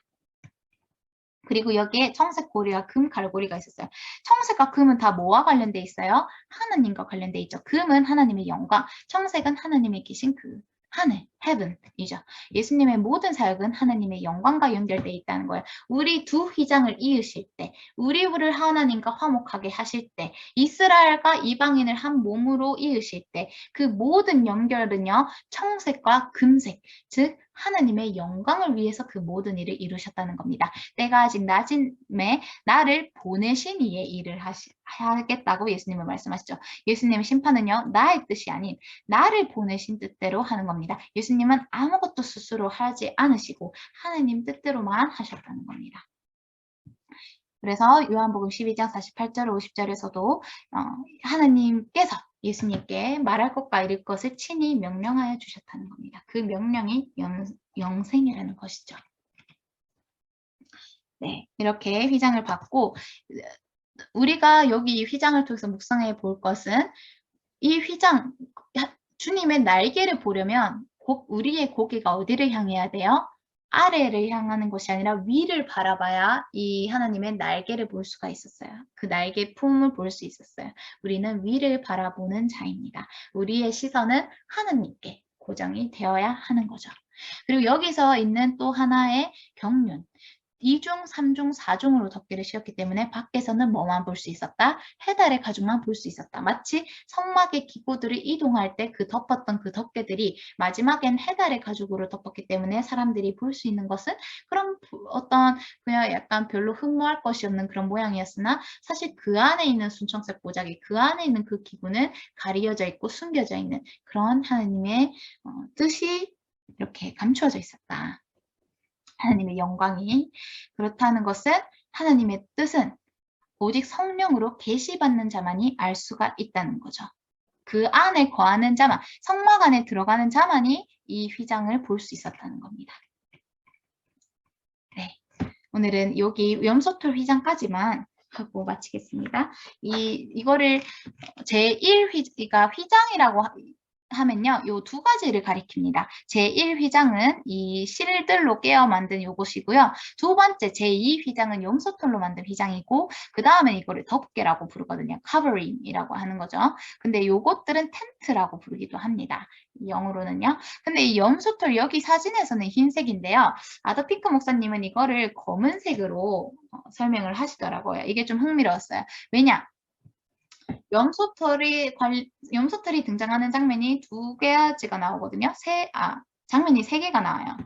그리고 여기에 청색 고리와 금 갈고리가 있었어요. 청색과 금은 다 뭐와 관련돼 있어요? 하나님과 관련돼 있죠. 금은 하나님의 영광, 청색은 하나님이 계신 그 하늘, heaven이죠. 예수님의 모든 사역은 하나님의 영광과 연결돼 있다는 거예요. 우리 두 휘장을 이으실 때, 우리를 하나님과 화목하게 하실 때, 이스라엘과 이방인을 한 몸으로 이으실 때, 그 모든 연결은요, 청색과 금색, 즉 하나님의 영광을 위해서 그 모든 일을 이루셨다는 겁니다. 때가 아직 낮음에 나를 보내신 이의 일을 하겠다고 예수님은 말씀하시죠. 예수님의 심판은요, 나의 뜻이 아닌 나를 보내신 뜻대로 하는 겁니다. 예수님은 아무것도 스스로 하지 않으시고 하나님 뜻대로만 하셨다는 겁니다. 그래서 요한복음 12장 48절 50절에서도 하나님께서 예수님께 말할 것과 이룰 것을 친히 명령하여 주셨다는 겁니다. 그 명령이 영생이라는 것이죠. 네, 이렇게 휘장을 받고 우리가 여기 이 휘장을 통해서 묵상해 볼 것은 이 휘장, 주님의 날개를 보려면 우리의 고개가 어디를 향해야 돼요? 아래를 향하는 것이 아니라 위를 바라봐야 이 하나님의 날개를 볼 수가 있었어요. 그 날개 품을 볼 수 있었어요. 우리는 위를 바라보는 자입니다. 우리의 시선은 하나님께 고정이 되어야 하는 거죠. 그리고 여기서 있는 또 하나의 경륜. 2중, 3중, 4중으로 덮개를 씌웠기 때문에 밖에서는 뭐만 볼 수 있었다? 해달의 가죽만 볼 수 있었다. 마치 성막의 기구들을 이동할 때 그 덮었던 그 덮개들이 마지막엔 해달의 가죽으로 덮었기 때문에 사람들이 볼 수 있는 것은 그런 어떤 그냥 약간 별로 흠모할 것이 없는 그런 모양이었으나 사실 그 안에 있는 순청색 보자기, 그 안에 있는 그 기구는 가리어져 있고 숨겨져 있는 그런 하나님의 뜻이 이렇게 감추어져 있었다. 하나님의 영광이 그렇다는 것은 하나님의 뜻은 오직 성령으로 계시받는 자만이 알 수가 있다는 거죠. 그 안에 거하는 자만, 성막 안에 들어가는 자만이 이 휘장을 볼 수 있었다는 겁니다. 네, 오늘은 여기 염소털 휘장까지만 하고 마치겠습니다. 이거를 제1휘장이라고 하면요, 요 두 가지를 가리킵니다. 제1휘장은 이 실들로 깨어 만든 요것이고요. 두 번째 제2휘장은 염소털로 만든 휘장이고, 그 다음에 이거를 덮개라고 부르거든요. covering이라고 하는 거죠. 근데 요것들은 텐트라고 부르기도 합니다. 영어로는요. 근데 이 염소털 여기 사진에서는 흰색인데요. 아더핑크 목사님은 이거를 검은색으로 설명을 하시더라고요. 이게 좀 흥미로웠어요. 왜냐? 염소털이 등장하는 장면이 두 가지가 나오거든요. 장면이 세 개가 나와요.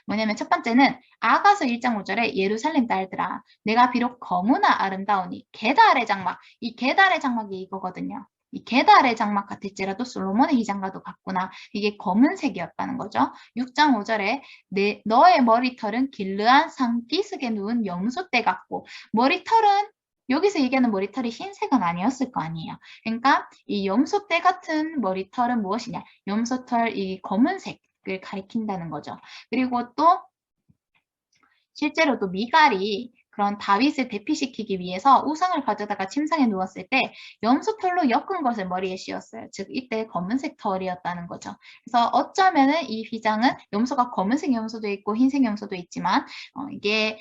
뭐냐면 첫 번째는 아가서 1장 5절에 예루살렘 딸들아 내가 비록 거무나 아름다우니 계달의 장막, 이 계달의 장막이 이거거든요. 이 계달의 장막 같을지라도 솔로몬의 휘장과도 같구나. 이게 검은색이었다는 거죠. 6장 5절에 너의 머리털은 길르한 산기슭에 누운 염소떼 같고, 머리털은 여기서 얘기하는 머리털이 흰색은 아니었을 거 아니에요. 그러니까 이 염소떼 같은 머리털은 무엇이냐? 염소털 이 검은색을 가리킨다는 거죠. 그리고 또 실제로도 미갈이 그런 다윗을 대피시키기 위해서 우상을 가져다가 침상에 누웠을 때 염소털로 엮은 것을 머리에 씌웠어요. 즉 이때 검은색 털이었다는 거죠. 그래서 어쩌면은 이 휘장은 염소가 검은색 염소도 있고 흰색 염소도 있지만 이게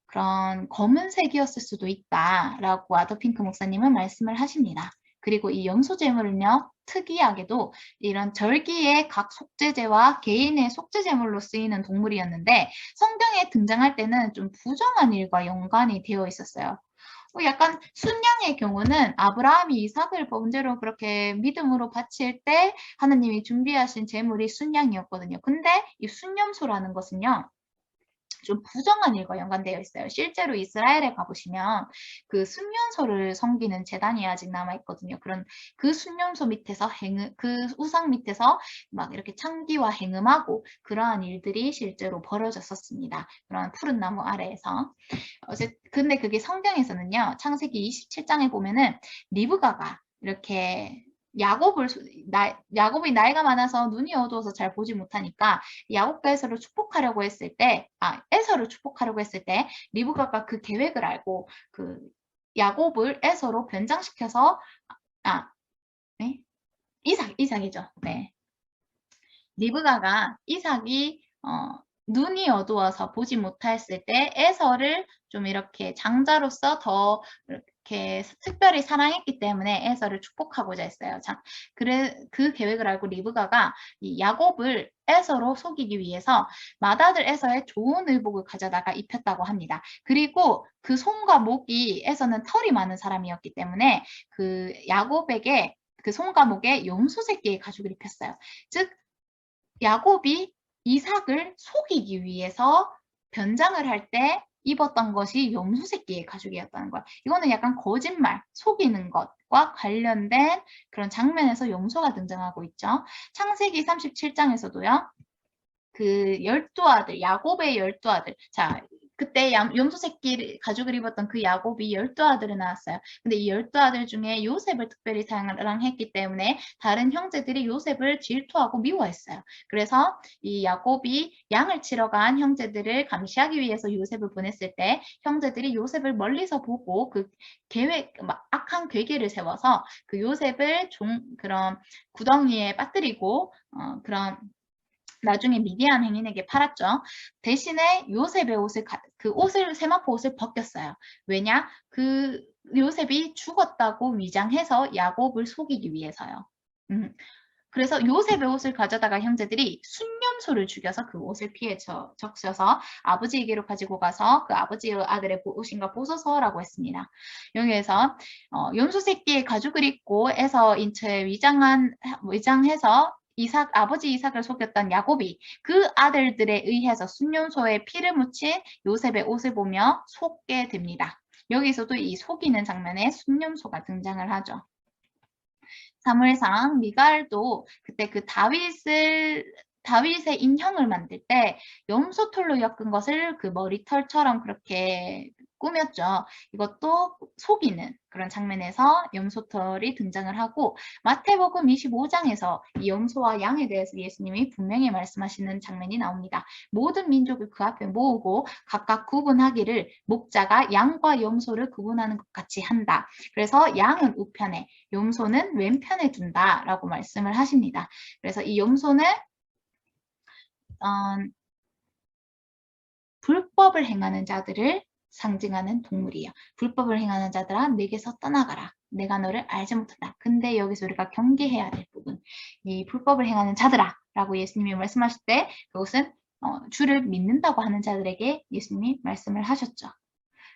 그런 검은색이었을 수도 있다라고 아더핑크 목사님은 말씀을 하십니다. 그리고 이 염소제물은요, 특이하게도 이런 절기의 각 속죄제와 개인의 속죄제물로 쓰이는 동물이었는데 성경에 등장할 때는 좀 부정한 일과 연관이 되어 있었어요. 약간 순양의 경우는 아브라함이 이삭을 번제로 그렇게 믿음으로 바칠 때 하나님이 준비하신 제물이 순양이었거든요. 근데 이 순염소라는 것은요, 좀 부정한 일과 연관되어 있어요. 실제로 이스라엘에 가보시면 그 순년소를 섬기는 제단이 아직 남아있거든요. 그 순년소 밑에서 그 우상 밑에서 막 이렇게 창기와 행음하고 그러한 일들이 실제로 벌어졌었습니다. 그런 푸른 나무 아래에서. 근데 그게 성경에서는요, 창세기 27장에 보면은 리브가가 이렇게 야곱이 나이가 많아서 눈이 어두워서 잘 보지 못하니까 야곱과 에서를 축복하려고 했을 때, 에서를 축복하려고 했을 때 리브가가 그 계획을 알고 그 야곱을 에서로 변장시켜서 네? 이삭이죠. 네. 리브가가 이삭이 눈이 어두워서 보지 못했을 때 에서를 좀 이렇게 장자로서 더 이렇게 특별히 사랑했기 때문에 에서를 축복하고자 했어요. 그 계획을 알고 리브가가 이 야곱을 에서로 속이기 위해서 맏아들 에서의 좋은 의복을 가져다가 입혔다고 합니다. 그리고 그 손과 목이 에서는 털이 많은 사람이었기 때문에 그 야곱에게 그 손과 목에 염소 새끼의 가죽을 입혔어요. 즉 야곱이 이삭을 속이기 위해서 변장을 할 때 입었던 것이 염소 새끼의 가죽이었다는 거야. 이거는 약간 거짓말, 속이는 것과 관련된 그런 장면에서 염소가 등장하고 있죠. 창세기 37장에서도요. 그 12아들, 야곱의 12아들. 자, 그때 염소 새끼 가죽을 입었던 그 야곱이 12아들이 나왔어요. 근데 이 12아들 중에 요셉을 특별히 사랑했기 때문에 다른 형제들이 요셉을 질투하고 미워했어요. 그래서 이 야곱이 양을 치러 간 형제들을 감시하기 위해서 요셉을 보냈을 때 형제들이 요셉을 멀리서 보고 그 악한 괴계를 세워서 그 요셉을 그런 구덩이에 빠뜨리고 그런 나중에 미디안 행인에게 팔았죠. 대신에 요셉의 세마포 옷을 벗겼어요. 왜냐? 그 요셉이 죽었다고 위장해서 야곱을 속이기 위해서요. 그래서 요셉의 옷을 가져다가 형제들이 순념소를 죽여서 그 옷을 피해 적셔서 아버지에게로 가지고 가서 그 아버지의 아들의 옷인가 보소서라고 했습니다. 여기에서 염소 새끼의 가죽을 입고 에서 인처에 위장해서 아버지 이삭을 속였던 야곱이 그 아들들에 의해서 순념소에 피를 묻힌 요셉의 옷을 보며 속게 됩니다. 여기서도 이 속이는 장면에 순념소가 등장을 하죠. 사무엘상 미갈도 그때 그 다윗의 인형을 만들 때 염소털로 엮은 것을 그 머리털처럼 그렇게 꾸몄죠. 이것도 속이는 그런 장면에서 염소털이 등장을 하고 마태복음 25장에서 이 염소와 양에 대해서 예수님이 분명히 말씀하시는 장면이 나옵니다. 모든 민족을 그 앞에 모으고 각각 구분하기를 목자가 양과 염소를 구분하는 것 같이 한다. 그래서 양은 우편에, 염소는 왼편에 둔다라고 말씀을 하십니다. 그래서 이 염소는 불법을 행하는 자들을 상징하는 동물이에요. 불법을 행하는 자들아 내게서 떠나가라. 내가 너를 알지 못한다. 근데 여기서 우리가 경계해야 될 부분. 이 불법을 행하는 자들아 라고 예수님이 말씀하실 때 그것은 주를 믿는다고 하는 자들에게 예수님이 말씀을 하셨죠.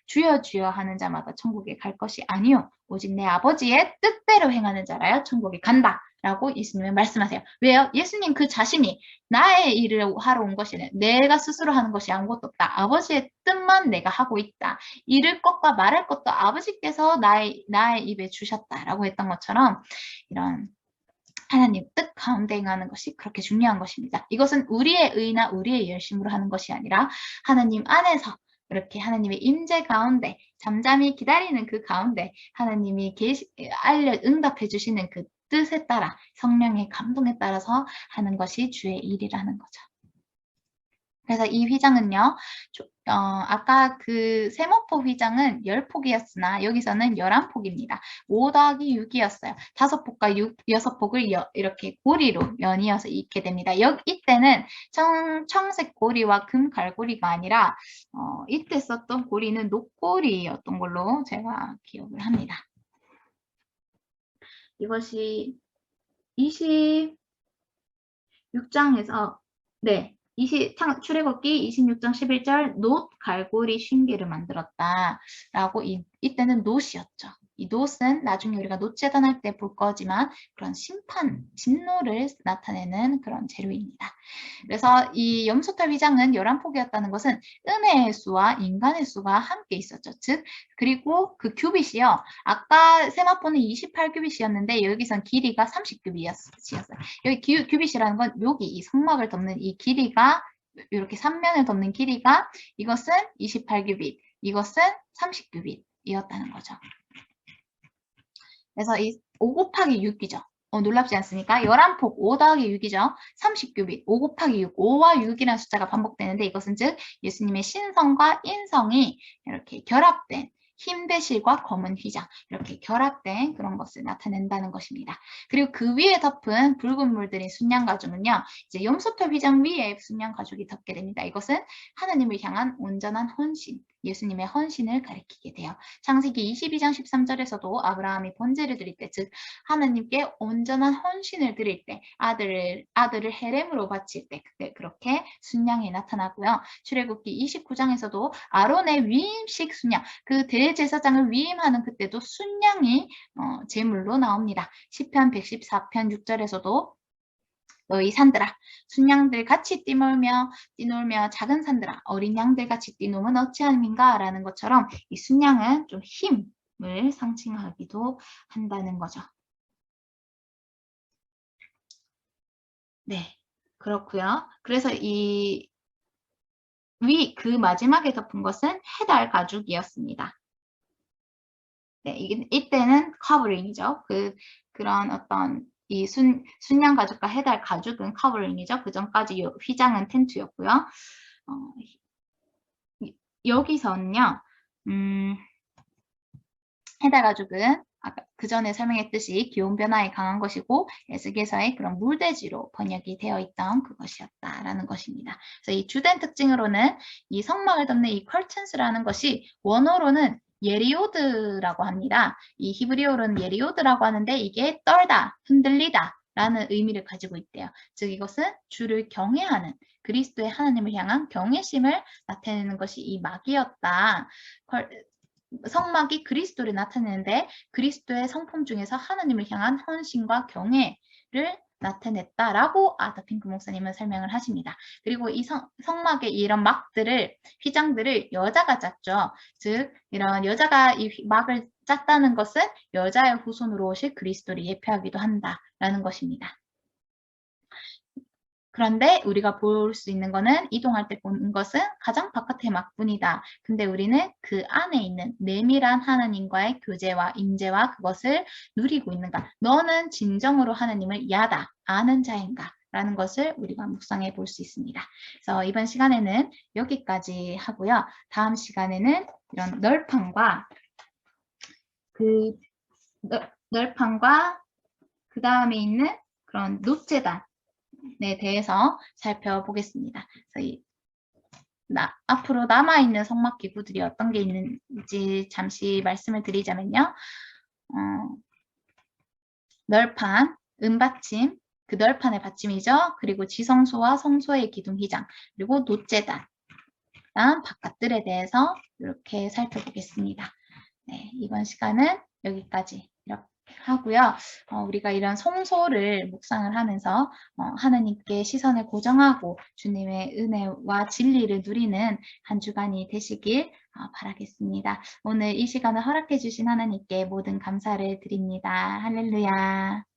주여 주여 하는 자마다 천국에 갈 것이 아니요 오직 내 아버지의 뜻대로 행하는 자라야 천국에 간다 라고 예수님은 말씀하세요. 왜요? 예수님 그 자신이 나의 일을 하러 온 것이 아니라 내가 스스로 하는 것이 아무것도 없다. 아버지의 뜻만 내가 하고 있다. 이를 것과 말할 것도 아버지께서 나의 입에 주셨다라고 했던 것처럼 이런 하나님 뜻 가운데 행하는 것이 그렇게 중요한 것입니다. 이것은 우리의 의나 우리의 열심으로 하는 것이 아니라 하나님 안에서 이렇게 하나님의 임재 가운데 잠잠히 기다리는 그 가운데 하나님이 응답해 주시는 그 뜻에 따라 성령의 감동에 따라서 하는 것이 주의 일이라는 거죠. 그래서 이 휘장은요, 아까 그 세모포 휘장은 10폭이었으나 여기서는 11폭입니다. 5 더하기 6이었어요. 5폭과 6폭을 이렇게 고리로 연이어서 입게 됩니다. 이때는 청색 고리와 금 갈고리가 아니라 이때 썼던 고리는 녹고리였던 걸로 제가 기억을 합니다. 이것이 26장에서 네. 출애굽기 26장 11절 놋 갈고리 쉰개를 만들었다라고 이때는 놋이었죠. 이 놋은 나중에 우리가 놋재단할 때 볼 거지만 그런 심판, 진노를 나타내는 그런 재료입니다. 그래서 이 염소털 휘장은 11폭이었다는 것은 은혜의 수와 인간의 수가 함께 있었죠. 즉 그리고 그 규빗이요. 아까 세마포는 28규빗이었는데 여기선 길이가 30규빗이었어요. 여기 규빗이라는 건 여기 이 성막을 덮는 이 길이가 이렇게 3면을 덮는 길이가 이것은 28규빗, 이것은 30규빗이었다는 거죠. 그래서 이 5 곱하기 6이죠. 놀랍지 않습니까? 11폭 5 더하기 6이죠. 30규빗 5 곱하기 6, 5와 6이라는 숫자가 반복되는데 이것은 즉 예수님의 신성과 인성이 이렇게 결합된 흰배실과 검은 휘장 이렇게 결합된 그런 것을 나타낸다는 것입니다. 그리고 그 위에 덮은 붉은 물들인 순양 가죽은요. 이제 염소털 휘장 위에 순양 가죽이 덮게 됩니다. 이것은 하나님을 향한 온전한 헌신, 예수님의 헌신을 가리키게 돼요. 창세기 22장 13절에서도 아브라함이 번제를 드릴 때, 즉 하나님께 온전한 헌신을 드릴 때, 아들을 헤렘으로 바칠 때 그때 그렇게 순양이 나타나고요. 출애굽기 29장에서도 아론의 위임식 순양, 그 대제사장을 위임하는 그때도 순양이 제물로 나옵니다. 시편 114편 6절에서도 너희 산들아 순양들 같이 뛰놀며 작은 산들아 어린 양들 같이 뛰노면 어찌함인가 라는 것처럼 이 순양은 좀 힘을 상징하기도 한다는 거죠. 네, 그렇고요. 그래서 그 마지막에 덮은 것은 해달 가죽이었습니다. 네, 이때는 커버링이죠. 그런 어떤 이 순양 가죽과 해달 가죽은 커버링이죠. 그 전까지 휘장은 텐트였고요. 여기서는요, 해달 가죽은 아까 그 전에 설명했듯이 기온 변화에 강한 것이고 에스겔서의 그런 물대지로 번역이 되어 있던 그것이었다라는 것입니다. 그래서 이 주된 특징으로는 이 성막을 덮는 이 curtains라는 것이 원어로는 예리오드라고 합니다. 이 히브리어로는 예리오드라고 하는데 이게 떨다, 흔들리다 라는 의미를 가지고 있대요. 즉 이것은 주를 경외하는 그리스도의 하나님을 향한 경외심을 나타내는 것이 이 막이었다. 성막이 그리스도를 나타내는데 그리스도의 성품 중에서 하나님을 향한 헌신과 경외를 나타냈다라고 아더 핑크 목사님은 설명을 하십니다. 그리고 이 성막의 이런 막들을, 휘장들을 여자가 짰죠. 즉 이런 여자가 이 막을 짰다는 것은 여자의 후손으로 오실 그리스도를 예표하기도 한다라는 것입니다. 그런데 우리가 볼 수 있는 거는 이동할 때 보는 것은 가장 바깥의 막뿐이다. 근데 우리는 그 안에 있는 내밀한 하나님과의 교제와 임재와 그것을 누리고 있는가? 너는 진정으로 하나님을 야다, 아는 자인가? 라는 것을 우리가 묵상해 볼 수 있습니다. 그래서 이번 시간에는 여기까지 하고요. 다음 시간에는 이런 널판과 널판과 그 다음에 있는 그런 놋재단에 대해서 살펴보겠습니다. 그래서 앞으로 남아있는 성막 기구들이 어떤 게 있는지 잠시 말씀을 드리자면요. 널판, 은받침, 그 널판의 받침이죠. 그리고 지성소와 성소의 기둥 휘장, 그리고 놋재단, 그다음 바깥들에 대해서 이렇게 살펴보겠습니다. 네, 이번 시간은 여기까지 이렇게 하고요. 우리가 이런 성소를 묵상을 하면서 하나님께 시선을 고정하고 주님의 은혜와 진리를 누리는 한 주간이 되시길 바라겠습니다. 오늘 이 시간을 허락해 주신 하나님께 모든 감사를 드립니다. 할렐루야.